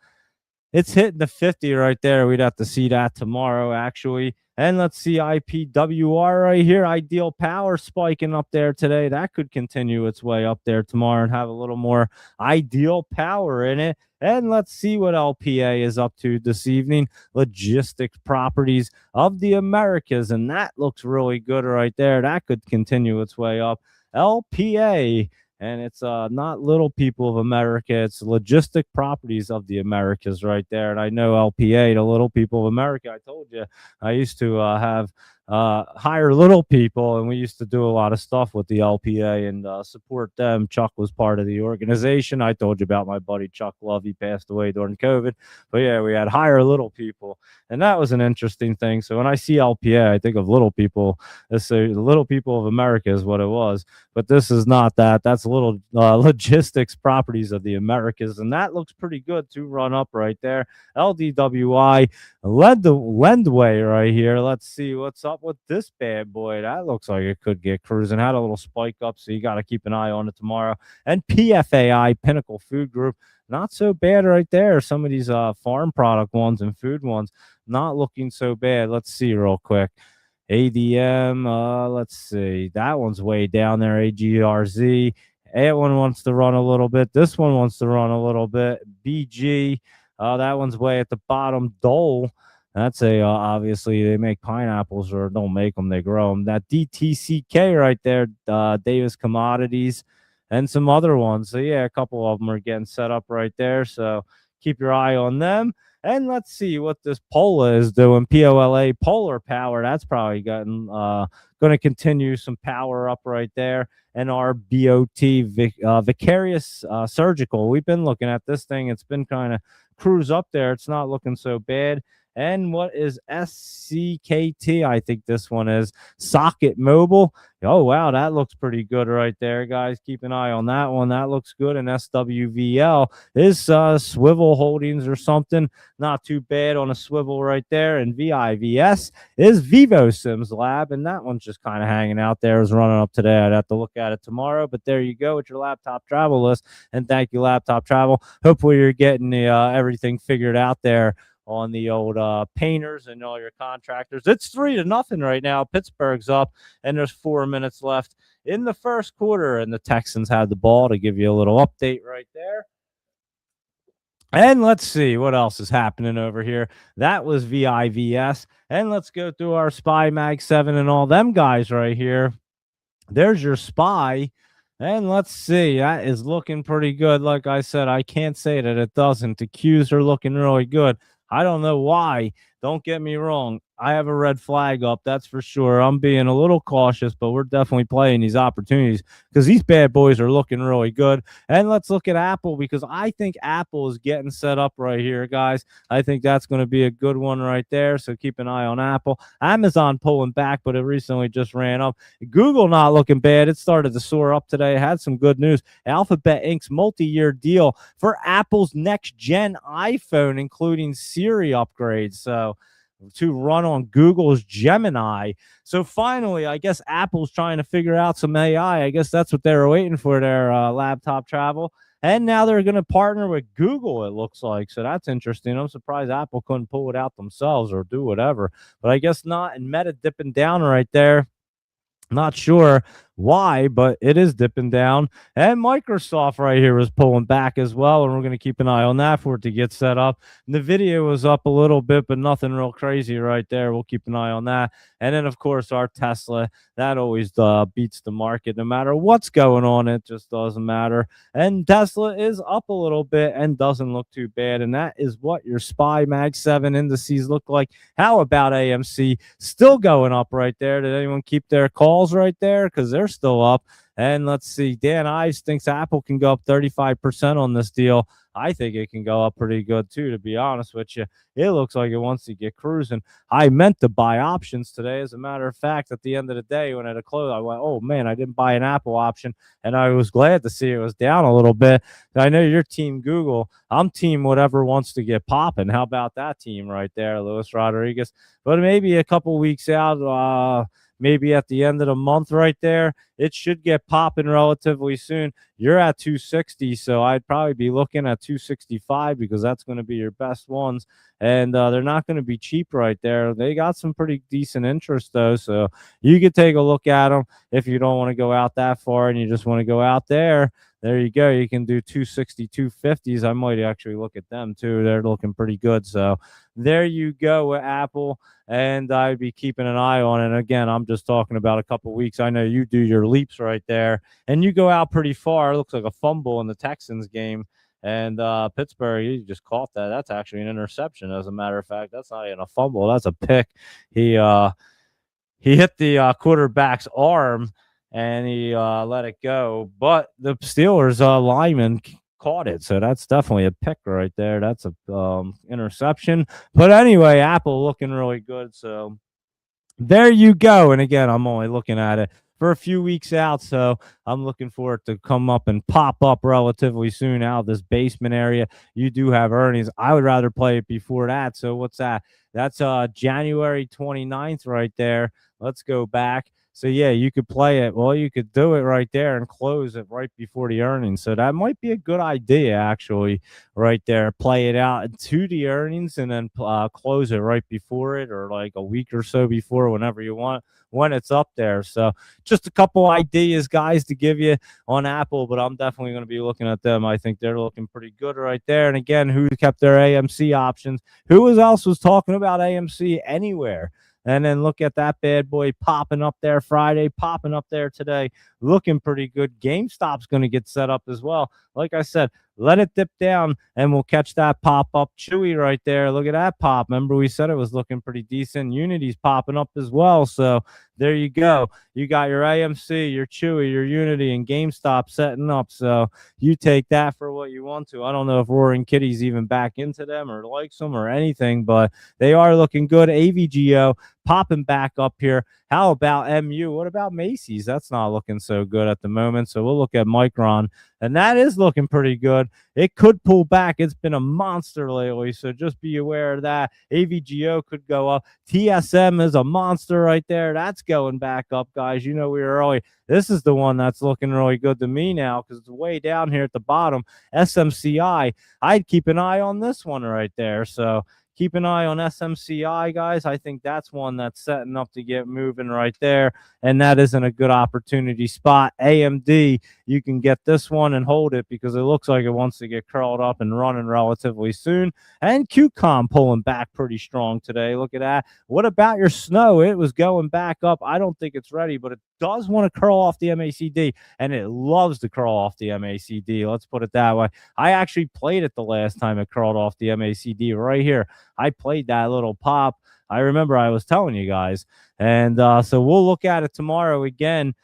It's hitting the 50 right there. We'd have to see that tomorrow, actually. And let's see IPWR right here. Ideal Power spiking up there today. That could continue its way up there tomorrow and have a little more Ideal Power in it. And let's see what LPA is up to this evening. Logistics Properties of the Americas. And that looks really good right there. That could continue its way up. LPA. And it's not Little People of America. It's Logistic Properties of the Americas right there. And I know LPA, the Little People of America. I told you I used to hire little people, and we used to do a lot of stuff with the LPA and support them. Chuck was part of the organization. I told you about my buddy Chuck Love. He passed away during COVID. But yeah, we had hire little people, and that was an interesting thing. So when I see LPA, I think of Little People. Let's say the Little People of America is what it was. But this is not that. That's little Logistics Properties of the Americas, and that looks pretty good to run up right there. LDWI led the Lendway right here. Let's see what's up with this bad boy. That looks like it could get cruising. Had a little spike up, so you got to keep an eye on it tomorrow. And PFAI, Pinnacle Food Group, not so bad right there. Some of these farm product ones and food ones not looking so bad. Let's see real quick. ADM, let's see. That one's way down there. AGRZ. That one wants to run a little bit. This one wants to run a little bit. BG, that one's way at the bottom. Dole, that's obviously they make pineapples, or don't make them, they grow them. That DTCK right there, Davis Commodities. and some other ones. So yeah, a couple of them are getting set up right there. So keep your eye on them. And let's see what this Pola is doing. POLA, Polar Power. That's probably gotten going to continue some power up right there. And our BOT, Vicarious Surgical. We've been looking at this thing. It's been kind of cruise up there. It's not looking so bad. And what is SCKT? I think this one is Socket Mobile. Oh, wow. That looks pretty good right there, guys. Keep an eye on that one. That looks good. And SWVL is Swivel Holdings or something. Not too bad on a swivel right there. And VIVS is Vivo Sims Lab. And that one's just kind of hanging out there. Is running up today. I'd have to look at it tomorrow. But there you go with your laptop travel list. And thank you, Laptop Travel. Hopefully you're getting the everything figured out there on the old painters and all your contractors. It's 3-0 right now. Pittsburgh's up, and there's 4 minutes left in the first quarter, and the Texans had the ball to give you a little update right there. And let's see what else is happening over here. That was VIVS. And let's go through our SPY Mag 7 and all them guys right here. There's your SPY. And let's see, that is looking pretty good. Like I said, I can't say that it doesn't. The Qs are looking really good. I don't know why. Don't get me wrong. I have a red flag up, that's for sure. I'm being a little cautious, but we're definitely playing these opportunities because these bad boys are looking really good. And let's look at Apple, because I think Apple is getting set up right here, guys. I think that's going to be a good one right there, so keep an eye on Apple. Amazon pulling back, but it recently just ran up. Google not looking bad. It started to soar up today. It had some good news. Alphabet Inc.'s multi-year deal for Apple's next-gen iPhone, including Siri upgrades. So to run on Google's Gemini. So finally, I guess Apple's trying to figure out some AI. I guess that's what they were waiting for, their laptop travel. And now they're going to partner with Google, it looks like. So that's interesting. I'm surprised Apple couldn't pull it out themselves or do whatever. But I guess not. And Meta dipping down right there. Not sure why, but it is dipping down. And Microsoft right here is pulling back as well, and we're going to keep an eye on that for it to get set up. Nvidia was up a little bit, but nothing real crazy right there. We'll keep an eye on that. And then, of course, our Tesla, that always beats the market no matter what's going on. It just doesn't matter. And Tesla is up a little bit and doesn't look too bad. And that is what your SPY Mag 7 indices look like. How about AMC? Still going up right there. Did anyone keep their calls right there? Because they're still up. And let's see, Dan Ives thinks Apple can go up 35% on this deal. I think it can go up pretty good too, to be honest with you. It looks like it wants to get cruising. I meant to buy options today. As a matter of fact, at the end of the day, when it closed, I went, oh man, I didn't buy an Apple option. And I was glad to see it was down a little bit. I know you're team Google. I'm team whatever wants to get popping. How about that team right there, Luis Rodriguez? But maybe a couple weeks out, maybe at the end of the month right there, it should get popping relatively soon. You're at 260, so I'd probably be looking at 265 because that's going to be your best ones. And they're not going to be cheap right there. They got some pretty decent interest, though, so you could take a look at them if you don't want to go out that far and you just want to go out there. There you go. You can do 260, 250s. I might actually look at them, too. They're looking pretty good. So there you go with Apple, and I'd be keeping an eye on it. Again, I'm just talking about a couple weeks. I know you do your leaps right there, and you go out pretty far. It looks like a fumble in the Texans game. And Pittsburgh, he just caught that. That's actually an interception, as a matter of fact. That's not even a fumble. That's a pick. He hit the quarterback's arm, and he let it go. But the Steelers lineman caught it, so that's definitely a pick right there. That's a interception. But anyway, Apple looking really good. So there you go. And again, I'm only looking at it for a few weeks out, so I'm looking for it to come up and pop up relatively soon out of this basement area. You do have earnings. I would rather play it before that. So what's that? That's January 29th right there. Let's go back. So, yeah, you could play it. Well, you could do it right there and close it right before the earnings. So that might be a good idea, actually, right there. Play it out to the earnings and then close it right before it, or like a week or so before, whenever you want, when it's up there. So just a couple ideas, guys, to give you on Apple, but I'm definitely going to be looking at them. I think they're looking pretty good right there. And, again, who kept their AMC options? Who else was talking about AMC anywhere? And then look at that bad boy popping up there Friday, popping up there today, looking pretty good. GameStop's going to get set up as well. Like I said, let it dip down and we'll catch that pop up. Chewy right there. Look at that pop. Remember, we said it was looking pretty decent. Unity's popping up as well. So there you go. You got your AMC, your Chewy, your Unity, and GameStop setting up. So you take that for what you want to. I don't know if Roaring Kitty's even back into them or likes them or anything, but they are looking good. AVGO popping back up here. How about MU? What about Macy's? That's not looking so good at the moment. So we'll look at Micron, and that is looking pretty good. It could pull back. It's been a monster lately, so just be aware of that. AVGO could go up. TSM is a monster right there. That's going back up, guys. You know, we were early. This is the one that's looking really good to me now because it's way down here at the bottom. SMCI, I'd keep an eye on this one right there. So keep an eye on SMCI, guys. I think that's one that's setting up to get moving right there, and that isn't a good opportunity spot. AMD, you can get this one and hold it because it looks like it wants to get curled up and running relatively soon. And QCOM pulling back pretty strong today. Look at that. What about your snow? It was going back up. I don't think it's ready, but it does want to curl off the MACD, and it loves to curl off the MACD. Let's put it that way. I actually played it the last time it curled off the MACD right here. I played that little pop. I remember I was telling you guys. And so we'll look at it tomorrow again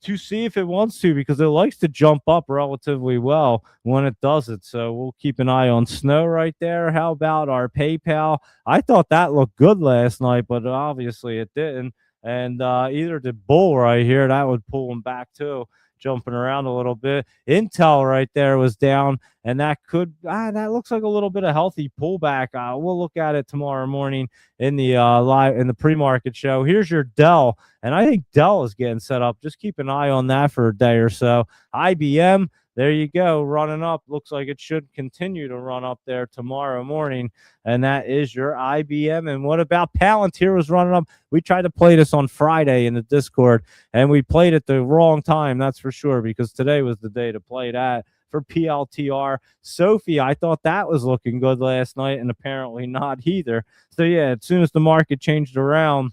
to see if it wants to, because it likes to jump up relatively well when it does it. So we'll keep an eye on snow right there. How about our PayPal? I thought that looked good last night, but obviously it didn't. And either did Bull right here. That would pull him back too, jumping around a little bit. Intel right there was down, and that could that looks like a little bit of healthy pullback. We'll look at it tomorrow morning in the live in the pre-market show. Here's your Dell, and I think Dell is getting set up. Just keep an eye on that for a day or so. IBM, there you go, running up. Looks like it should continue to run up there tomorrow morning, and that is your IBM. And what about Palantir was running up? We tried to play this on Friday in the Discord, and we played it the wrong time, that's for sure, because today was the day to play that for PLTR. Sophie, I thought that was looking good last night, and apparently not either. So, yeah, as soon as the market changed around,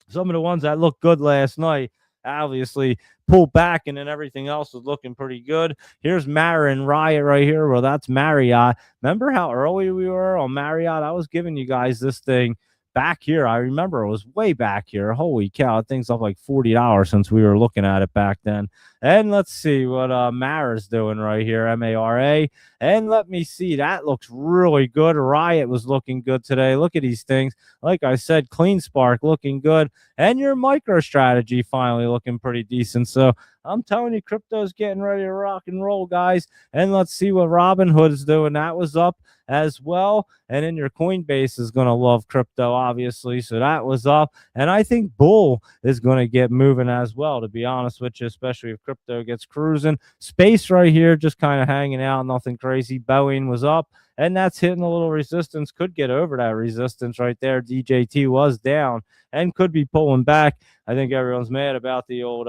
some of the ones that looked good last night obviously pulled back, and then everything else was looking pretty good. Here's Marin Riot right here. Well, that's Marriott. Remember how early we were on Marriott? I was giving you guys this thing back here. I remember it was way back here. Holy cow, that thing's up like $40 since we were looking at it back then. And let's see what Mara's doing right here, MARA. And let me see, that looks really good. Riot was looking good today. Look at these things. Like I said, Clean Spark looking good. And your MicroStrategy finally looking pretty decent. So I'm telling you, crypto's getting ready to rock and roll, guys. And let's see what Robinhood is doing. That was up as well. And then your Coinbase is going to love crypto, obviously. So that was up. And I think Bull is going to get moving as well, to be honest with you, especially if crypto gets cruising. Space right here, just kind of hanging out, nothing crazy. Boeing was up, and that's hitting a little resistance. Could get over that resistance right there. DJT was down and could be pulling back. I think everyone's mad about the old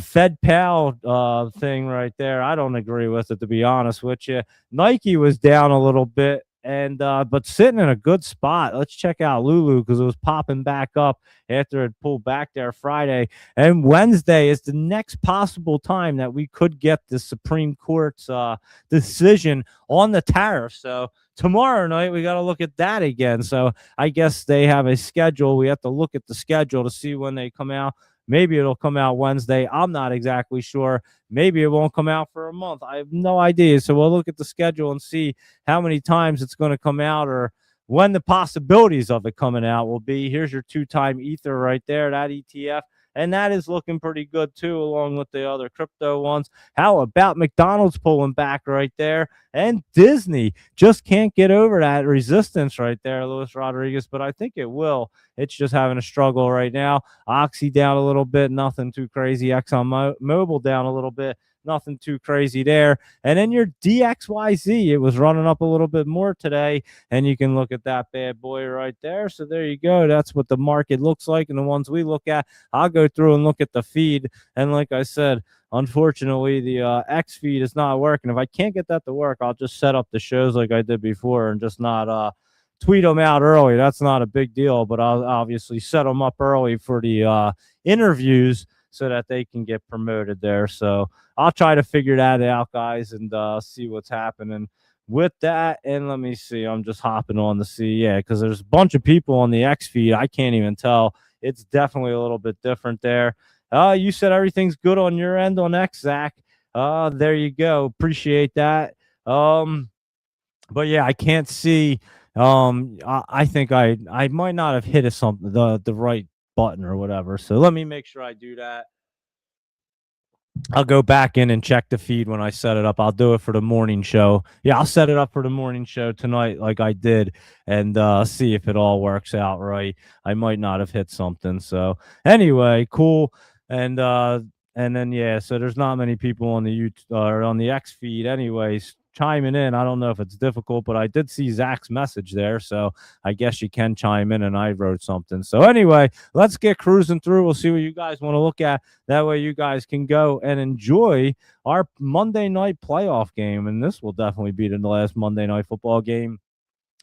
Fed Powell thing right there. I don't agree with it, to be honest with you. Nike was down a little bit, and but sitting in a good spot. Let's check out Lulu because it was popping back up after it pulled back there Friday. And Wednesday is the next possible time that we could get the Supreme Court's decision on the tariff. So tomorrow night, we got to look at that again. So I guess they have a schedule. We have to look at the schedule to see when they come out. Maybe it'll come out Wednesday. I'm not exactly sure. Maybe it won't come out for a month. I have no idea. So we'll look at the schedule and see how many times it's going to come out or when the possibilities of it coming out will be. Here's your 2-time Ether right there, that ETF. And that is looking pretty good, too, along with the other crypto ones. How about McDonald's pulling back right there? And Disney just can't get over that resistance right there, Luis Rodriguez, but I think it will. It's just having a struggle right now. Oxy down a little bit, nothing too crazy. ExxonMobil down a little bit. Nothing too crazy there. And then your DXYZ, it was running up a little bit more today, and you can look at that bad boy right there. So there you go. That's what the market looks like, and the ones we look at, I'll go through and look at the feed. And like I said, unfortunately, the X feed is not working. If I can't get that to work, I'll just set up the shows like I did before and just not tweet them out early. That's not a big deal, but I'll obviously set them up early for the interviews so that they can get promoted there. So I'll try to figure that out, guys, and see what's happening with that. And let me see. I'm just hopping on to see, yeah, because there's a bunch of people on the X feed. I can't even tell. It's definitely a little bit different there. You said everything's good on your end on X, Zach. There you go. Appreciate that. But yeah, I can't see. I think I might not have hit the right button or whatever. So let me make sure I do that. I'll go back in and check the feed when I set it up. I'll do it for the morning show. Yeah, I'll set it up for the morning show tonight like I did and see if it all works out right. I might not have hit something. So anyway, cool. And then yeah, so there's not many people on the YouTube or on the X feed anyways chiming in. I don't know if it's difficult, but I did see Zach's message there, so I guess you can chime in and I wrote something. So anyway, let's get cruising through. We'll see what you guys want to look at. That way you guys can go and enjoy our Monday night playoff game, and this will definitely be the last Monday night football game.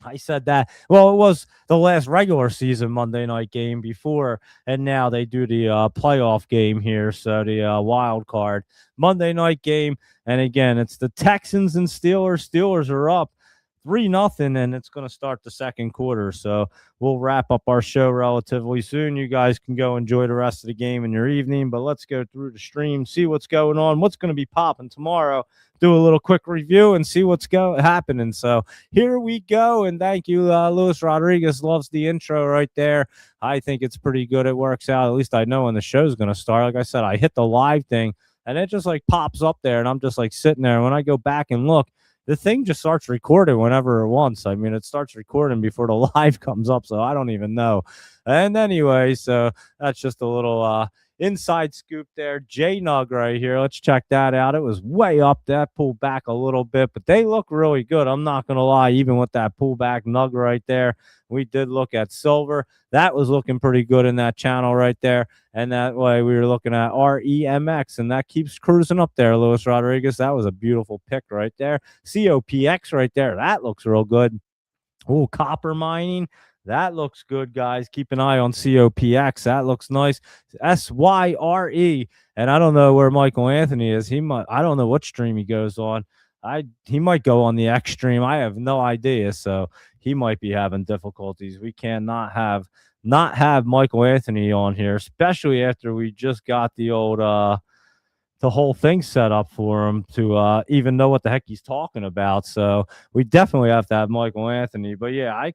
I said that. Well, it was the last regular season Monday night game before, and now they do the playoff game here. So the wild card Monday night game. And again, it's the Texans and Steelers. Steelers are up 3-0, and it's going to start the second quarter. So we'll wrap up our show relatively soon. You guys can go enjoy the rest of the game in your evening, but let's go through the stream, see what's going on, what's going to be popping tomorrow, do a little quick review and see what's happening. So here we go, and thank you, Luis Rodriguez loves the intro right there. I think it's pretty good. It works out. At least I know when the show's going to start. Like I said, I hit the live thing, and it just like pops up there, and I'm just like sitting there. And when I go back and look, the thing just starts recording whenever it wants. I mean, it starts recording before the live comes up, so I don't even know. And anyway, so that's just a little inside scoop there. J-Nug right here. Let's check that out. It was way up. That pulled back a little bit, but they look really good. I'm not going to lie, even with that pullback nug right there. We did look at silver. That was looking pretty good in that channel right there. And that way we were looking at REMX, and that keeps cruising up there, Luis Rodriguez. That was a beautiful pick right there. COPX right there. That looks real good. Oh, copper mining. That looks good, guys. Keep an eye on COPX. That looks nice. SYRE. And I don't know where Michael Anthony is. I don't know what stream he goes on. He might go on the X stream. I have no idea. So he might be having difficulties. We cannot have Michael Anthony on here, especially after we just got the old the whole thing set up for him to even know what the heck he's talking about. So we definitely have to have Michael Anthony. But yeah, I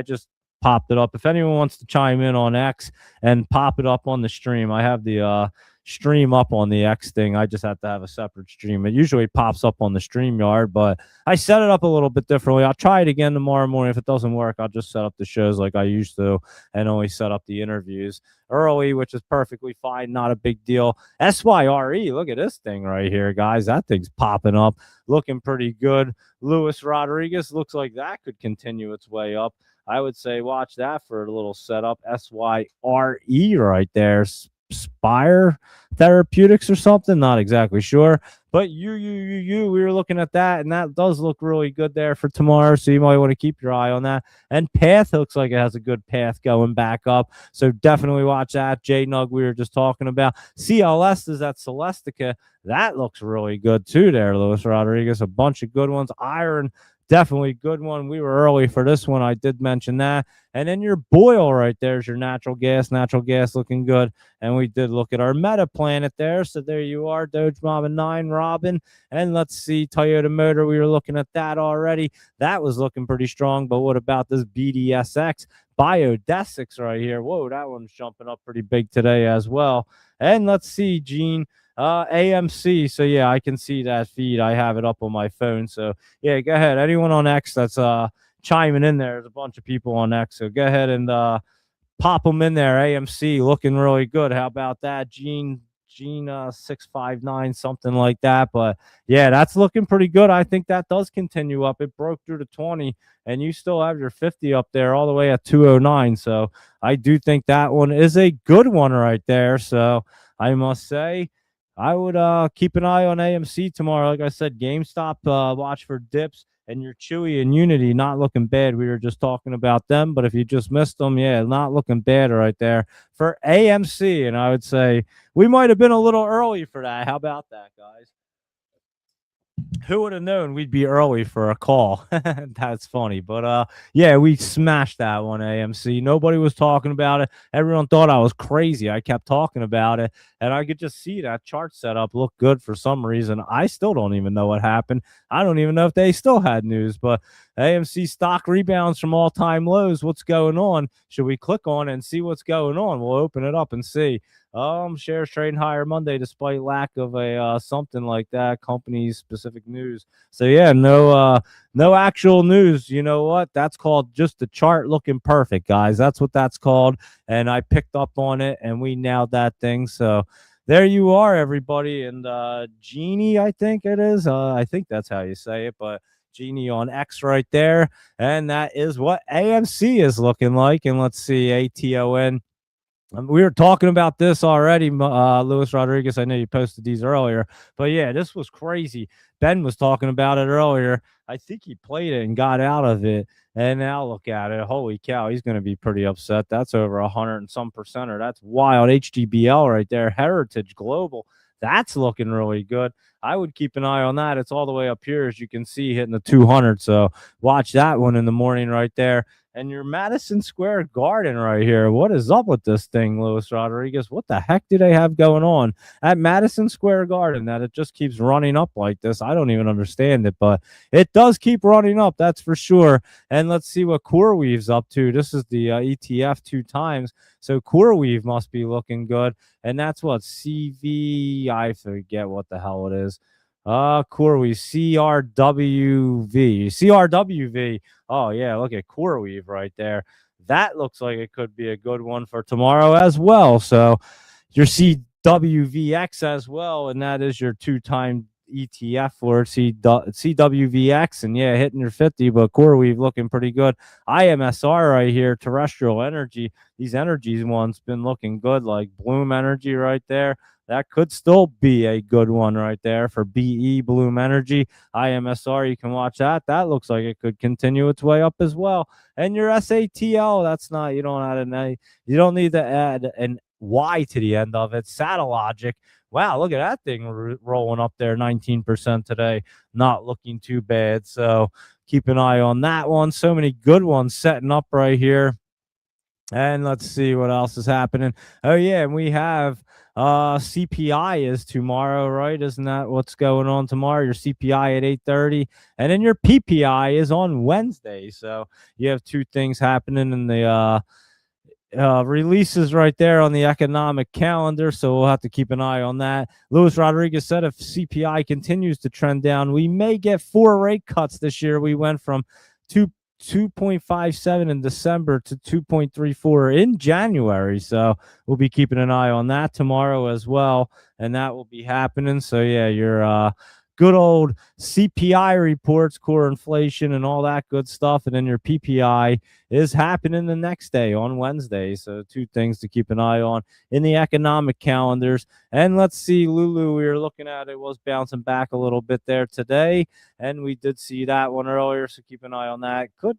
just popped it up. If anyone wants to chime in on X and pop it up on the stream, I have the stream up on the X thing. I just have to have a separate stream. It usually pops up on the StreamYard, but I set it up a little bit differently. I'll try it again tomorrow morning. If it doesn't work, I'll just set up the shows like I used to and only set up the interviews early, which is perfectly fine. Not a big deal. SYRE, look at this thing right here, guys. That thing's popping up, looking pretty good. Luis Rodriguez looks like that could continue its way up. I would say watch that for a little setup. SYRE right there. Spire Therapeutics or something, not exactly sure, but we were looking at that, and that does look really good there for tomorrow, so you might want to keep your eye on that. And Path looks like it has a good path going back up, so definitely watch that. J-Nug we were just talking about. CLS is at Celestica. That looks really good too there, Luis Rodriguez. A bunch of good ones. Iron, definitely good one. We were early for this one. I did mention that. And then your Boyle right there is your natural gas. Natural gas looking good. And we did look at our Meta Planet there. So there you are, Doge Mama 9, Robin. And let's see, Toyota Motor. We were looking at that already. That was looking pretty strong. But what about this BDSX? Biodesics right here. Whoa, that one's jumping up pretty big today as well. And let's see, Gene. AMC. So yeah, I can see that feed. I have it up on my phone. So yeah, go ahead. Anyone on X that's chiming in there. There's a bunch of people on X. So go ahead and pop them in there. AMC looking really good. How about that? Gene 659, something like that. But yeah, that's looking pretty good. I think that does continue up. It broke through the 20, and you still have your 50 up there all the way at 209. So I do think that one is a good one right there. So I must say, I would keep an eye on AMC tomorrow. Like I said, GameStop, watch for dips. And your Chewy and Unity not looking bad. We were just talking about them, but if you just missed them, yeah, not looking bad right there for AMC. And I would say we might have been a little early for that. How about that, guys? Who would have known we'd be early for a call? That's funny. But yeah, we smashed that one, AMC. Nobody was talking about it. Everyone thought I was crazy. I kept talking about it, and I could just see that chart setup look good for some reason. I still don't even know what happened. I don't even know if they still had news, but AMC stock rebounds from all-time lows. What's going on? Should we click on it and see what's going on? We'll open it up and see. Shares trading higher Monday despite lack of a something like that, company specific news. So yeah, no actual news. You know what? That's called just the chart looking perfect, guys. That's what that's called. And I picked up on it and we nailed that thing. So there you are, everybody. And Jeannie, I think it is. I think that's how you say it, but Jeannie on X right there. And that is what AMC is looking like. And let's see, ATON. We were talking about this already, Luis Rodriguez. I know you posted these earlier, but yeah, this was crazy. Ben was talking about it earlier. I think he played it and got out of it, and now look at it. Holy cow, he's going to be pretty upset. That's over 100 and some percenter. That's wild. HDBL right there. Heritage Global. That's looking really good. I would keep an eye on that. It's all the way up here, as you can see, hitting the 200. So watch that one in the morning right there. And your Madison Square Garden right here. What is up with this thing, Luis Rodriguez? What the heck do they have going on at Madison Square Garden that it just keeps running up like this? I don't even understand it, but it does keep running up, that's for sure. And let's see what CoreWeave's up to. This is the ETF 2 times. So CoreWeave must be looking good. And that's what CV, I forget what the hell it is. CoreWeave, CRWV. Oh, yeah, look at CoreWeave right there. That looks like it could be a good one for tomorrow as well. So your CWVX as well, and that is your 2-time ETF for CWVX. And yeah, hitting your 50, but CoreWeave looking pretty good. IMSR right here, terrestrial energy. These energies ones been looking good, like Bloom Energy right there. That could still be a good one right there for BE Bloom Energy. IMSR, you can watch that. That looks like it could continue its way up as well. And your SATL, that's not, you don't add you don't need to add an Y to the end of it. Satellogic. Wow, look at that thing rolling up there, 19% today. Not looking too bad. So keep an eye on that one. So many good ones setting up right here. And let's see what else is happening. Oh, yeah, and we have CPI is tomorrow, right? Isn't that what's going on tomorrow? Your CPI at 8:30, and then your PPI is on Wednesday. So you have two things happening in the releases right there on the economic calendar. So we'll have to keep an eye on that. Luis Rodriguez said if CPI continues to trend down, we may get 4 rate cuts this year. We went from 2.57 in December to 2.34 in January. So we'll be keeping an eye on that tomorrow as well. And that will be happening. So yeah, your good old CPI reports, core inflation and all that good stuff. And then your PPI is happening the next day on Wednesday. So 2 things to keep an eye on in the economic calendars. And let's see, Lulu, we were looking at it, was bouncing back a little bit there today. And we did see that one earlier, so keep an eye on that. Could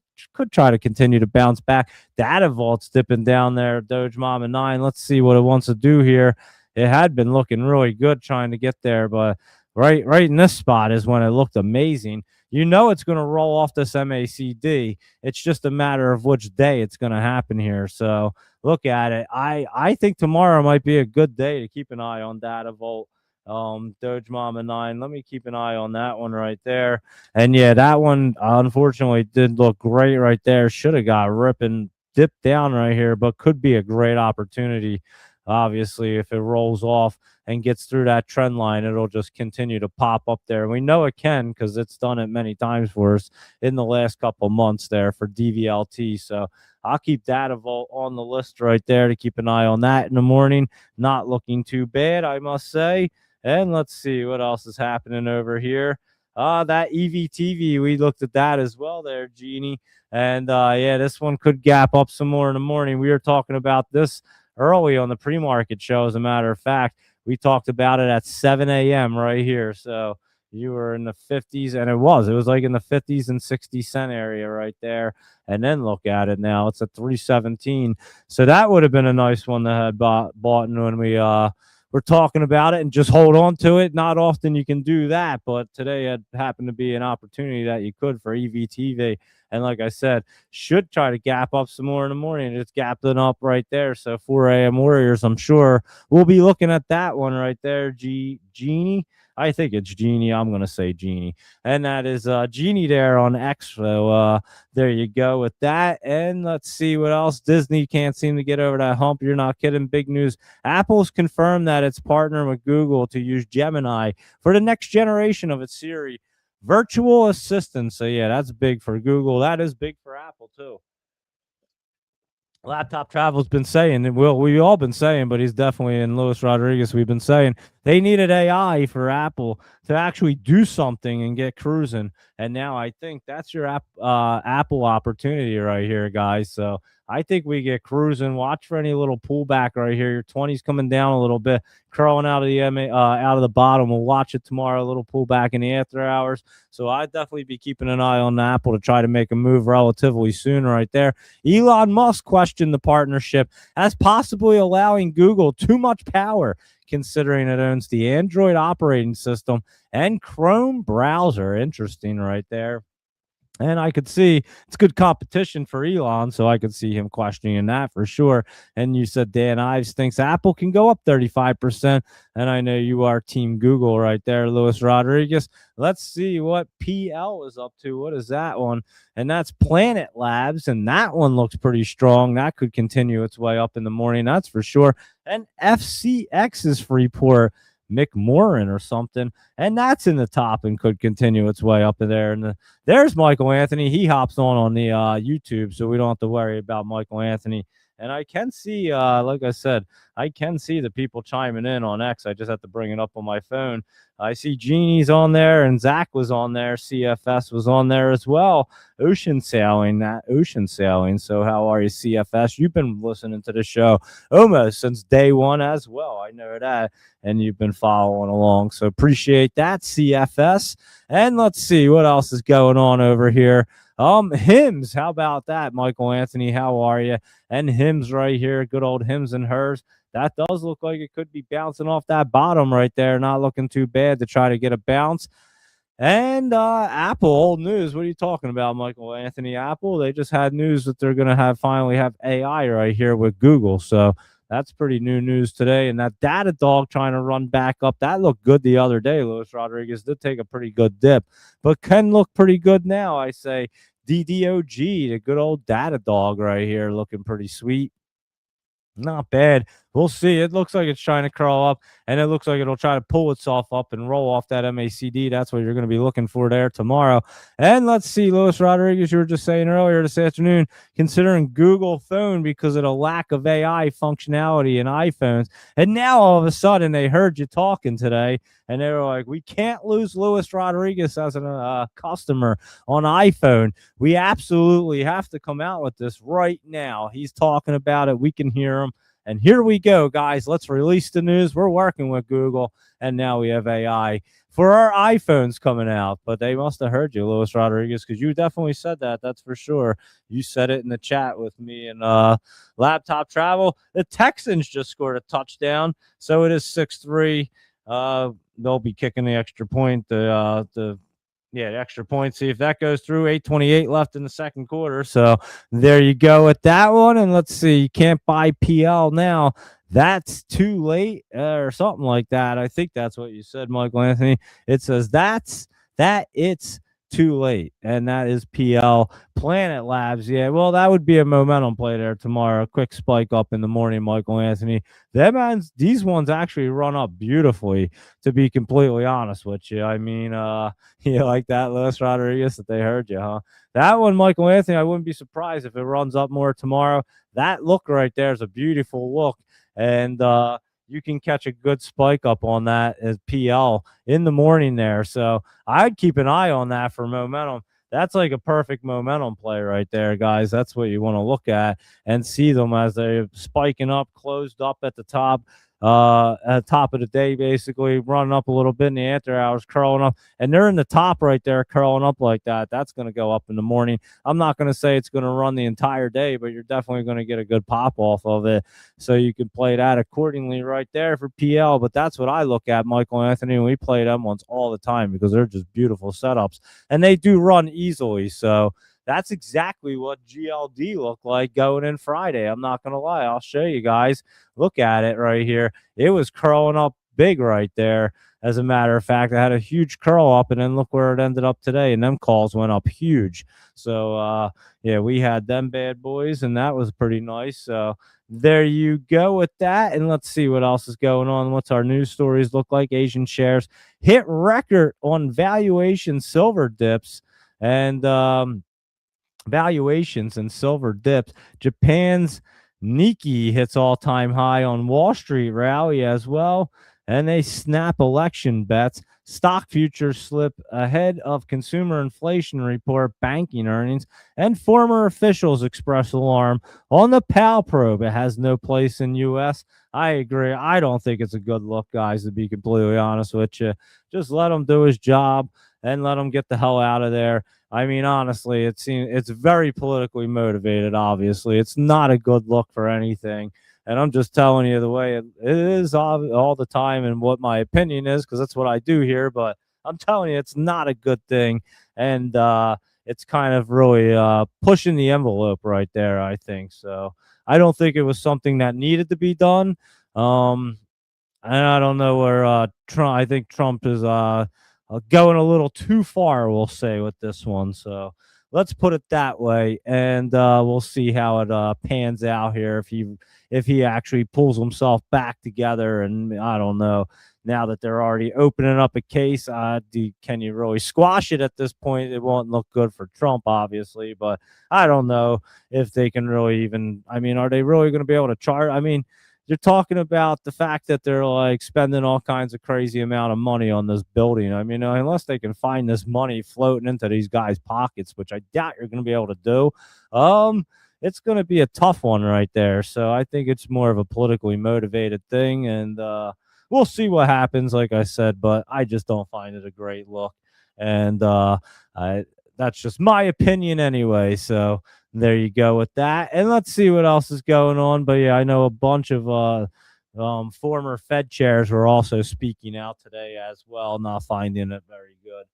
try to continue to bounce back. Data Vault's dipping down there, Doge Mama 9. Let's see what it wants to do here. It had been looking really good trying to get there, but right in this spot is when it looked amazing. You know it's going to roll off this MACD. It's just a matter of which day it's going to happen here. So look at it. I think tomorrow might be a good day to keep an eye on Data Vault. Doge Mama 9. Let me keep an eye on that one right there. And yeah, that one unfortunately did look great right there. Should have got ripping dipped down right here, but could be a great opportunity. Obviously, if it rolls off and gets through that trend line, it'll just continue to pop up there. We know it can because it's done it many times for us in the last couple months there for DVLT. So I'll keep Data Vault on the list right there to keep an eye on that in the morning. Not looking too bad, I must say. And let's see what else is happening over here. That EVTV, we looked at that as well there, Jeannie. And yeah, this one could gap up some more in the morning. We were talking about this early on the pre-market show. As a matter of fact, we talked about it at 7 a.m. right here. So you were in the 50s, and it was like in the 50s and 60-cent area right there. And then look at it now, it's at 317. So that would have been a nice one to have bought when we we're talking about it, and just hold on to it. Not often you can do that, but today it happened to be an opportunity that you could for EVTV. And like I said, should try to gap up some more in the morning. It's gapping up right there. So 4 a.m. Warriors, I'm sure we'll be looking at that one right there. Genie. I think it's Genie. I'm going to say Genie. And that is Genie there on X. So there you go with that. And let's see what else. Disney can't seem to get over that hump. You're not kidding. Big news. Apple's confirmed that it's partnering with Google to use Gemini for the next generation of its Siri virtual assistant. So yeah, that's big for Google. That is big for Apple too. Laptop Travel's been saying, and we've all been saying, but he's definitely in Luis Rodriguez. We've been saying they needed AI for Apple to actually do something and get cruising. And now I think that's your Apple opportunity right here, guys. So I think we get cruising. Watch for any little pullback right here. Your 20's coming down a little bit, curling out of the out of the bottom. We'll watch it tomorrow. A little pullback in the after hours. So I'd definitely be keeping an eye on Apple to try to make a move relatively soon right there. Elon Musk questioned the partnership as possibly allowing Google too much power, considering it owns the Android operating system and Chrome browser. Interesting right there. And I could see it's good competition for Elon, so I could see him questioning that for sure. And you said Dan Ives thinks Apple can go up 35%. And I know you are Team Google right there, Luis Rodriguez. Let's see what PL is up to. What is that one? And that's Planet Labs, and that one looks pretty strong. That could continue its way up in the morning, that's for sure. And FCX's Freeport McMoran or something, and that's in the top and could continue its way up in there. And there's Michael Anthony. He hops on the YouTube, so we don't have to worry about Michael Anthony. And I can see, like I said, I can see the people chiming in on X. I just have to bring it up on my phone. I see Genie's on there, and Zach was on there. CFS was on there as well. Ocean sailing. So how are you, CFS? You've been listening to the show almost since day one as well. I know that. And you've been following along. So appreciate that, CFS. And let's see what else is going on over here. Hymns. How about that, Michael Anthony? How are you? And Hymns right here. Good old Hymns and Hers. That does look like it could be bouncing off that bottom right there. Not looking too bad to try to get a bounce. And Apple, old news. What are you talking about, Michael Anthony? Apple, they just had news that they're going to finally have AI right here with Google. So that's pretty new news today. And that Datadog trying to run back up, that looked good the other day. Luis Rodriguez did take a pretty good dip, but can look pretty good now, I say. DDOG, the good old Datadog right here, looking pretty sweet. Not bad. We'll see. It looks like it's trying to crawl up, and it looks like it'll try to pull itself up and roll off that MACD. That's what you're going to be looking for there tomorrow. And let's see, Luis Rodriguez, you were just saying earlier this afternoon, considering Google phone because of the lack of AI functionality in iPhones. And now all of a sudden they heard you talking today, and they were like, we can't lose Luis Rodriguez as a customer on iPhone. We absolutely have to come out with this right now. He's talking about it. We can hear him. And here we go, guys. Let's release the news. We're working with Google, and now we have AI for our iPhones coming out. But they must have heard you, Luis Rodriguez, because you definitely said that. That's for sure. You said it in the chat with me and Laptop Travel. The Texans just scored a touchdown, so it is 6-3. They'll be kicking the extra point. The extra point. See if that goes through. 8:28 left in the second quarter. So there you go with that one. And let's see. You can't buy PL now. That's too late or something like that. I think that's what you said, Michael Anthony. It says it's too late. And that is PL. Planet Labs. Yeah, well, that would be a momentum play there tomorrow. A quick spike up in the morning, Michael Anthony. These ones actually run up beautifully, to be completely honest with you. I mean, you like that, Luis Rodriguez, that they heard you, huh? That one, Michael Anthony, I wouldn't be surprised if it runs up more tomorrow. That look right there is a beautiful look. And you can catch a good spike up on that as PL in the morning there. So I'd keep an eye on that for momentum. That's like a perfect momentum play right there, guys. That's what you want to look at and see them as they're spiking up, closed up at the top. at the top of the day, basically running up a little bit in the after hours, curling up, and they're in the top right there, curling up like that. That's going to go up in the morning. I'm not going to say it's going to run the entire day, but you're definitely going to get a good pop off of it. So you can play that accordingly right there for PL. But that's what I look at, Michael Anthony, and we play them ones all the time because they're just beautiful setups, and they do run easily. So that's exactly what GLD looked like going in Friday. I'm not going to lie. I'll show you guys. Look at it right here. It was curling up big right there. As a matter of fact, I had a huge curl up, and then look where it ended up today. And them calls went up huge. So, yeah, we had them bad boys, and that was pretty nice. So there you go with that. And let's see what else is going on. What's our news stories look like? Asian shares hit record on valuation silver dips. And, valuations and silver dips. Japan's Nikkei hits all-time high on Wall Street rally as well, and they snap election bets. Stock futures slip ahead of consumer inflation report, banking earnings, and former officials express alarm on the Powell probe. It has no place in U.S. I agree. I don't think it's a good look, guys, to be completely honest with you. Just let him do his job and let him get the hell out of there. I mean, honestly, it's very politically motivated. Obviously, it's not a good look for anything. And I'm just telling you the way it is all the time, and what my opinion is, because that's what I do here. But I'm telling you, it's not a good thing, and it's kind of really pushing the envelope right there, I think. So I don't think it was something that needed to be done. And I don't know where Trump. I think Trump is going a little too far, we'll say, with this one. So let's put it that way, and we'll see how it pans out here if he actually pulls himself back together. And I don't know. Now that they're already opening up a case, can you really squash it at this point? It won't look good for Trump, obviously, but I don't know if they can really even. I mean, are they really going to be able to charge? I mean, you're talking about the fact that they're like spending all kinds of crazy amount of money on this building. I mean, unless they can find this money floating into these guys' pockets, which I doubt you're going to be able to do, it's going to be a tough one right there. So I think it's more of a politically motivated thing, and we'll see what happens, like I said, but I just don't find it a great look. And that's just my opinion anyway. So there you go with that. And let's see what else is going on. But yeah, I know a bunch of former Fed chairs were also speaking out today as well, not finding it very good.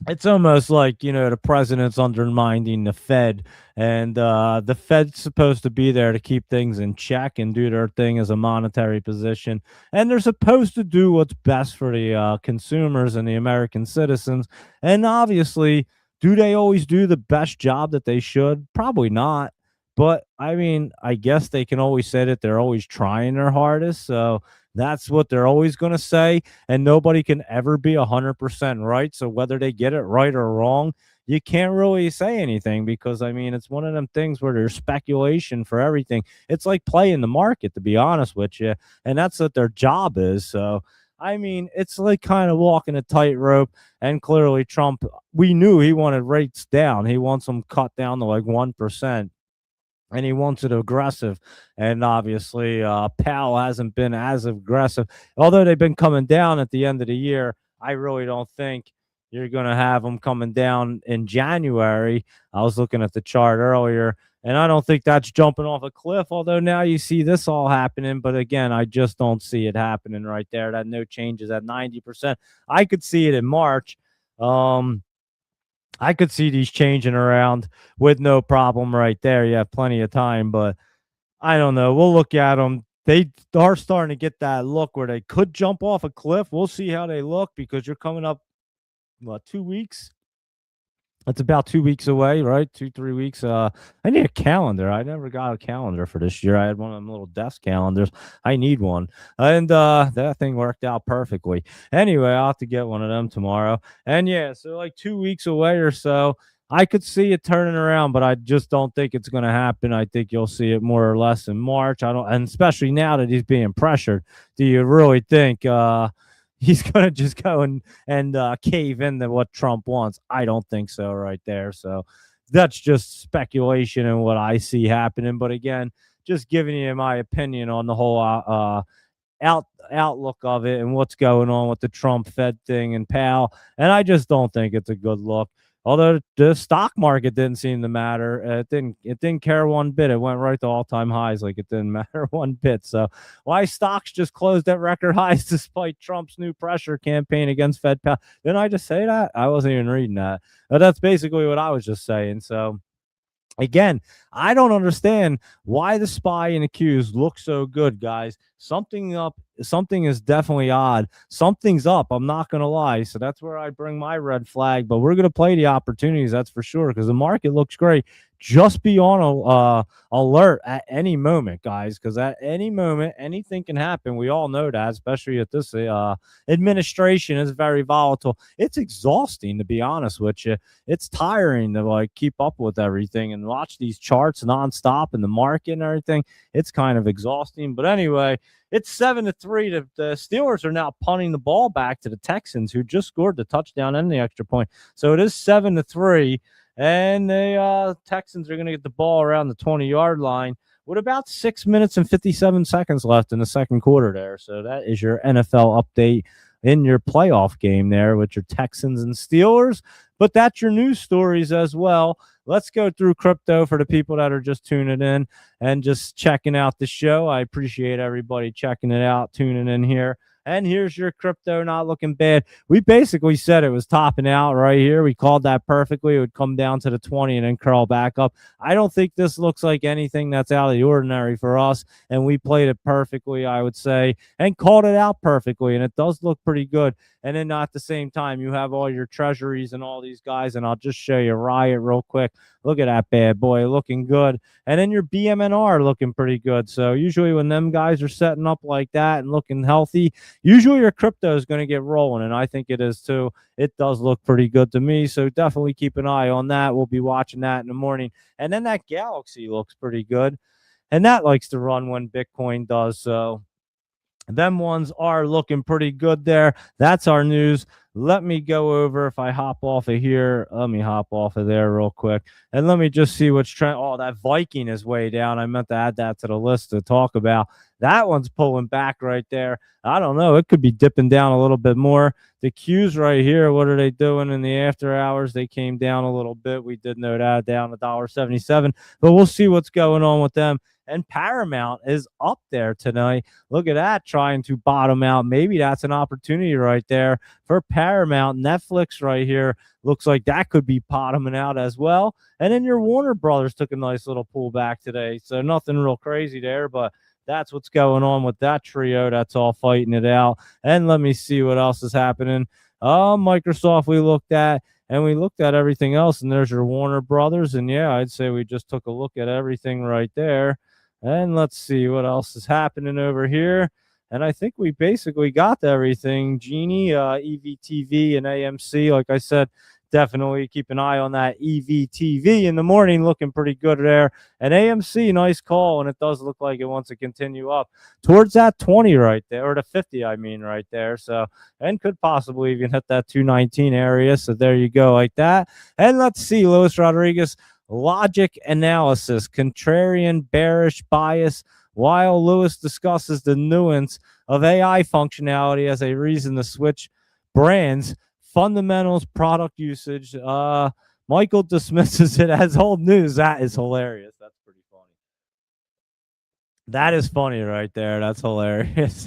It's almost like, the president's undermining the Fed, and the Fed's supposed to be there to keep things in check and do their thing as a monetary position, and they're supposed to do what's best for the consumers and the American citizens. And obviously, do they always do the best job that they should? Probably not. But I mean, I guess they can always say that they're always trying their hardest. So that's what they're always going to say, and nobody can ever be 100% right. So whether they get it right or wrong, you can't really say anything, because I mean, it's one of them things where there's speculation for everything. It's like playing the market, to be honest with you, and that's what their job is. So I mean, it's like kind of walking a tightrope. And clearly Trump, we knew he wanted rates down. He wants them cut down to like 1%, and he wants it aggressive. And obviously, Powell hasn't been as aggressive, although they've been coming down at the end of the year. I really don't think you're going to have them coming down in January. I was looking at the chart earlier, and I don't think that's jumping off a cliff, although now you see this all happening. But again, I just don't see it happening right there. That no changes at 90%. I could see it in March. I could see these changing around with no problem right there. You have plenty of time, but I don't know. We'll look at them. They are starting to get that look where they could jump off a cliff. We'll see how they look, because you're coming up, 2 weeks? That's about 2 weeks away, right? 2-3 weeks. I need a calendar. I never got a calendar for this year. I had one of them little desk calendars. I need one. And that thing worked out perfectly. Anyway, I'll have to get one of them tomorrow. And yeah, so like 2 weeks away or so, I could see it turning around, but I just don't think it's going to happen. I think you'll see it more or less in March. And especially now that he's being pressured, do you really think he's going to just go and cave into what Trump wants? I don't think so right there. So that's just speculation and what I see happening. But again, just giving you my opinion on the whole outlook of it and what's going on with the Trump Fed thing and Powell. And I just don't think it's a good look. Although the stock market didn't seem to matter, it didn't care one bit. It went right to all-time highs, like it didn't matter one bit. So why stocks just closed at record highs despite Trump's new pressure campaign against Fed Powell? Didn't I just say that? I wasn't even reading that. But that's basically what I was just saying. So again, I don't understand why the SPY and the Qs look so good, guys. Something up, something is definitely odd. Something's up. I'm not going to lie. So that's where I bring my red flag. But we're going to play the opportunities, that's for sure, because the market looks great. Just be on alert at any moment, guys, because at any moment, anything can happen. We all know that, especially at this administration is very volatile. It's exhausting, to be honest with you. It's tiring to like keep up with everything and watch these charts nonstop in the market and everything. It's kind of exhausting. But anyway, it's 7-3. The Steelers are now punting the ball back to the Texans, who just scored the touchdown and the extra point. So it is 7-3. And the Texans are going to get the ball around the 20-yard line with about 6 minutes and 57 seconds left in the second quarter there. So that is your NFL update in your playoff game there with your Texans and Steelers. But that's your news stories as well. Let's go through crypto for the people that are just tuning in and just checking out the show. I appreciate everybody checking it out, tuning in here. And here's your crypto not looking bad. We basically said it was topping out right here. We called that perfectly. It would come down to the 20 and then curl back up. I don't think this looks like anything that's out of the ordinary for us. And we played it perfectly, I would say, and called it out perfectly. And it does look pretty good. And then at the same time, you have all your treasuries and all these guys. And I'll just show you Riot real quick. Look at that bad boy looking good. And then your BMNR looking pretty good. So usually when them guys are setting up like that and looking healthy, usually your crypto is going to get rolling. And I think it is too. It does look pretty good to me. So definitely keep an eye on that. We'll be watching that in the morning. And then that Galaxy looks pretty good. And that likes to run when Bitcoin does. So them ones are looking pretty good there. That's our news. Let me go over, if I hop off of here, let me hop off of there real quick. And let me just see what's trend. Oh, that Viking is way down. I meant to add that to the list to talk about. That one's pulling back right there. I don't know. It could be dipping down a little bit more. The Qs right here, what are they doing in the after hours? They came down a little bit. We did know that, down $1.77. But we'll see what's going on with them. And Paramount is up there tonight. Look at that, trying to bottom out. Maybe that's an opportunity right there for Paramount. Netflix right here looks like that could be bottoming out as well. And then your Warner Brothers took a nice little pullback today. So nothing real crazy there, but that's what's going on with that trio. That's all fighting it out. And let me see what else is happening. Microsoft we looked at. And we looked at everything else. And there's your Warner Brothers. And yeah, I'd say we just took a look at everything right there. And let's see what else is happening over here. And I think we basically got everything. Genie, EVTV, and AMC. Like I said, definitely keep an eye on that EVTV in the morning. Looking pretty good there. And AMC, nice call. And it does look like it wants to continue up towards that 20 right there. Or the 50, I mean, right there. So, and could possibly even hit that 219 area. So there you go, like that. And let's see, Luis Rodriguez. Logic analysis, contrarian bearish bias, while Lewis discusses the nuance of AI functionality as a reason to switch brands, fundamentals, product usage. Michael dismisses it as old news. That is hilarious. That's pretty funny. That is funny right there. That's hilarious.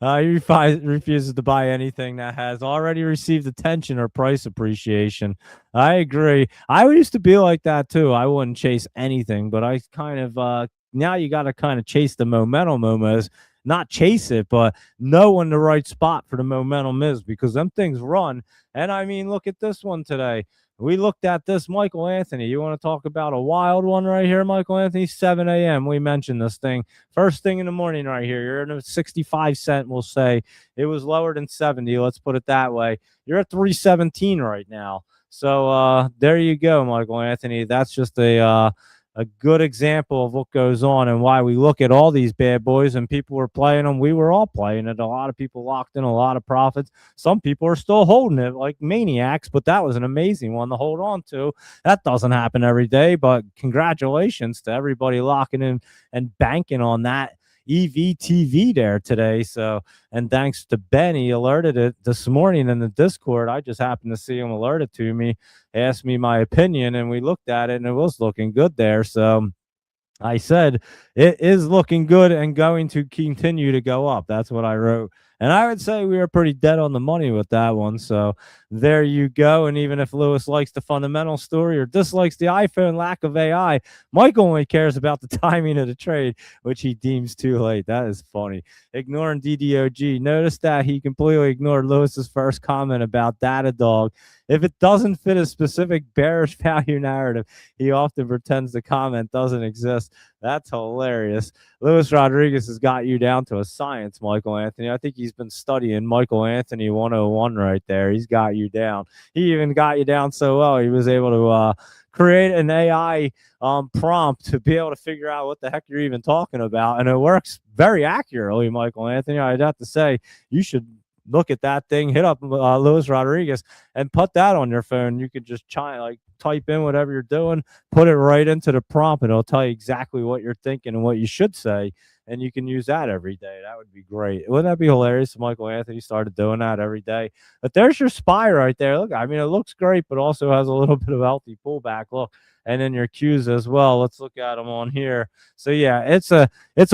He refuses to buy anything that has already received attention or price appreciation. I agree. I used to be like that too. I wouldn't chase anything, but I kind of now you got to kind of chase the momentum almost. Not chase it, but know when the right spot for the momentum is, because them things run. And I mean, look at this one today. We looked at this, Michael Anthony. You want to talk about a wild one right here, Michael Anthony? 7 a.m. We mentioned this thing. First thing in the morning right here. You're in a 65 cent, we'll say. It was lower than 70. Let's put it that way. You're at 317 right now. So there you go, Michael Anthony. That's just a a good example of what goes on and why we look at all these bad boys and people were playing them. We were all playing it. A lot of people locked in a lot of profits. Some people are still holding it like maniacs, but that was an amazing one to hold on to. That doesn't happen every day, but congratulations to everybody locking in and banking on that EVTV there today. So, and thanks to Ben, he alerted it this morning in the Discord. I just happened to see him alert it to me, asked me my opinion, and we looked at it and it was looking good there. So I said it is looking good and going to continue to go up. That's what I wrote. And I would say we were pretty dead on the money with that one. So there you go. And even if Lewis likes the fundamental story or dislikes the iPhone lack of AI, Michael only cares about the timing of the trade, which he deems too late. That is funny. Ignoring DDOG. Notice that he completely ignored Lewis's first comment about Datadog. If it doesn't fit a specific bearish value narrative, he often pretends the comment doesn't exist. That's hilarious. Luis Rodriguez has got you down to a science, Michael Anthony. I think he's been studying Michael Anthony 101 right there. He's got you down. He even got you down so well, he was able to create an AI prompt to be able to figure out what the heck you're even talking about. And it works very accurately, Michael Anthony. I'd have to say you should look at that thing, hit up Luis Rodriguez and put that on your phone. You could just type in whatever you're doing, put it right into the prompt, and it'll tell you exactly what you're thinking and what you should say. And you can use that every day. That would be great. Wouldn't that be hilarious if Michael Anthony started doing that every day? But there's your SPY right there. Look, I mean, it looks great, but also has a little bit of healthy pullback. Look, and then your Qs as well. Let's look at them on here. So yeah, it's a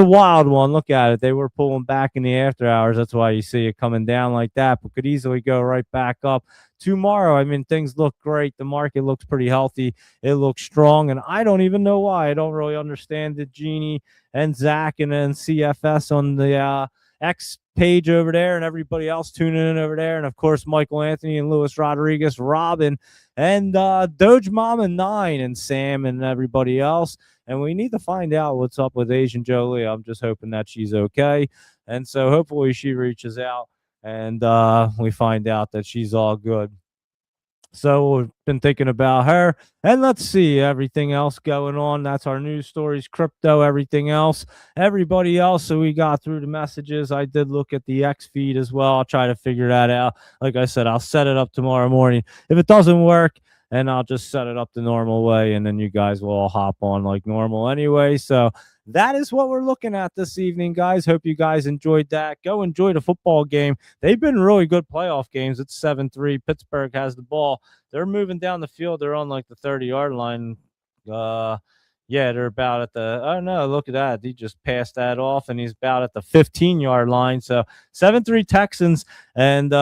wild one. Look at it. They were pulling back in the after hours. That's why you see it coming down like that, but could easily go right back up tomorrow. I mean, things look great. The market looks pretty healthy. It looks strong, and I don't even know why. I don't really understand it. Jeannie and Zach and then CFS on the X page over there, and everybody else tuning in over there, and of course Michael Anthony and Luis Rodriguez, Robin, and Doge Mama 9 and Sam and everybody else. And we need to find out what's up with Asian Jolie. I'm just hoping that she's okay, and so hopefully she reaches out and we find out that she's all good. So we've been thinking about her. And let's see everything else going on. That's our news stories, crypto, everything else. Everybody else. So we got through the messages. I did look at the X feed as well. I'll try to figure that out. Like I said, I'll set it up tomorrow morning. If it doesn't work, and I'll just set it up the normal way, and then you guys will all hop on like normal anyway. So that is what we're looking at this evening, guys. Hope you guys enjoyed that. Go enjoy the football game. They've been really good playoff games. It's 7-3. Pittsburgh has the ball. They're moving down the field. They're on like the 30-yard line. Yeah, they're about at the, oh no, look at that. He just passed that off, and he's about at the 15-yard line. So 7-3 Texans, and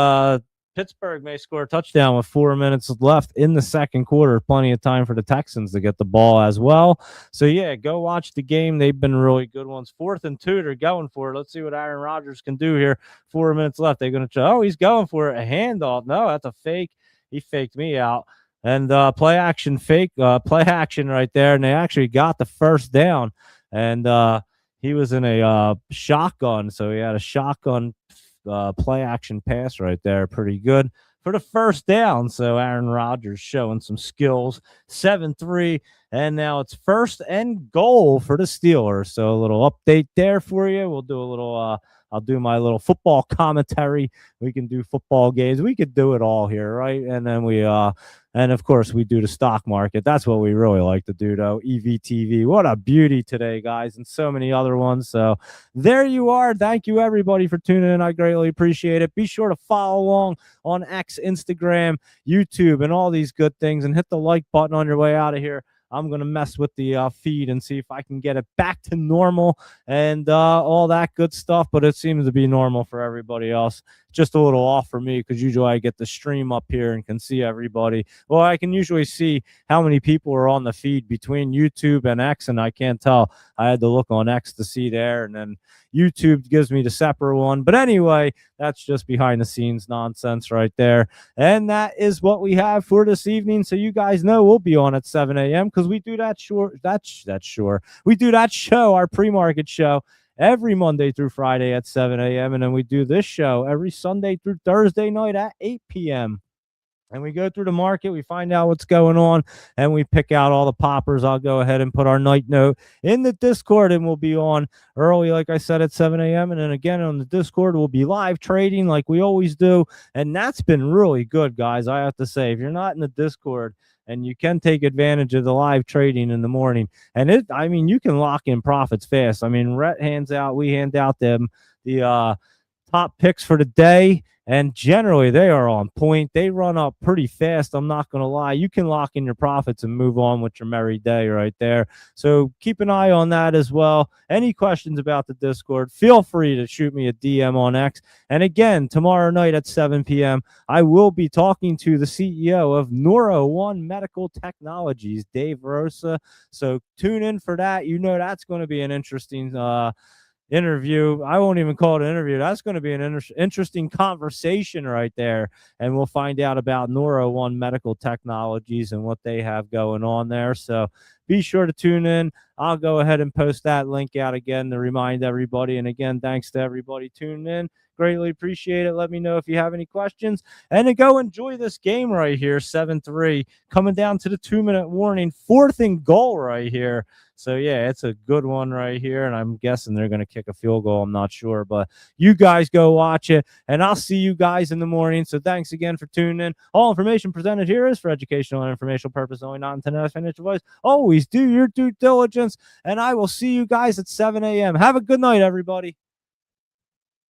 Pittsburgh may score a touchdown with 4 minutes left in the second quarter. Plenty of time for the Texans to get the ball as well. So, yeah, go watch the game. They've been really good ones. 4th and 2, they're going for it. Let's see what Aaron Rodgers can do here. 4 minutes left. They're going to try. Oh, he's going for it. A handoff. No, that's a fake. He faked me out. And play action right there. And they actually got the first down. And he was in a shotgun. So he had a shotgun play action pass right there. Pretty good for the first down. So Aaron Rodgers showing some skills. 7-3, and now it's 1st and goal for the Steelers. So a little update there for you. We'll do a little I'll do my little football commentary. We can do football games. We could do it all here, right? And then and of course we do the stock market. That's what we really like to do, though. EVTV. What a beauty today, guys, and so many other ones. So there you are. Thank you, everybody, for tuning in. I greatly appreciate it. Be sure to follow along on X, Instagram, YouTube, and all these good things, and hit the like button on your way out of here. I'm going to mess with the feed and see if I can get it back to normal and all that good stuff, but it seems to be normal for everybody else. Just a little off for me because usually I get the stream up here and can see everybody. Well, I can usually see how many people are on the feed between YouTube and X, and I can't tell. I had to look on X to see there, and then YouTube gives me the separate one. But anyway, that's just behind the scenes nonsense right there. And that is what we have for this evening. So you guys know we'll be on at 7 a.m. because we do we do that show, our pre-market show, every Monday through Friday at 7 a.m. And then we do this show every Sunday through Thursday night at 8 p.m. and we go through the market, we find out what's going on, and we pick out all the poppers. I'll go ahead and put our night note in the Discord, and we'll be on early, like I said, at 7 a.m. And then again on the Discord, we'll be live trading like we always do. And that's been really good, guys. I have to say, if you're not in the Discord, and you can take advantage of the live trading in the morning, and I mean, you can lock in profits fast. I mean, we hand out them the top picks for the day, and generally they are on point. They run up pretty fast. I'm not going to lie. You can lock in your profits and move on with your merry day right there. So keep an eye on that as well. Any questions about the Discord, feel free to shoot me a DM on X. And again, tomorrow night at 7 p.m., I will be talking to the CEO of Neuro1 Medical Technologies, Dave Rosa. So tune in for that. You know that's going to be an interesting interview. I won't even call it an interview. That's going to be an interesting conversation right there. And we'll find out about Neuro1 Medical Technologies and what they have going on there. So be sure to tune in. I'll go ahead and post that link out again to remind everybody. And again, thanks to everybody tuning in. Greatly appreciate it. Let me know if you have any questions. And to go enjoy this game right here, 7-3, coming down to the 2-minute warning, 4th and goal right here. So, yeah, it's a good one right here, and I'm guessing they're going to kick a field goal. I'm not sure, but you guys go watch it, and I'll see you guys in the morning. So thanks again for tuning in. All information presented here is for educational and informational purpose only, not intended as financial advice. Always do your due diligence, and I will see you guys at 7 a.m. Have a good night, everybody.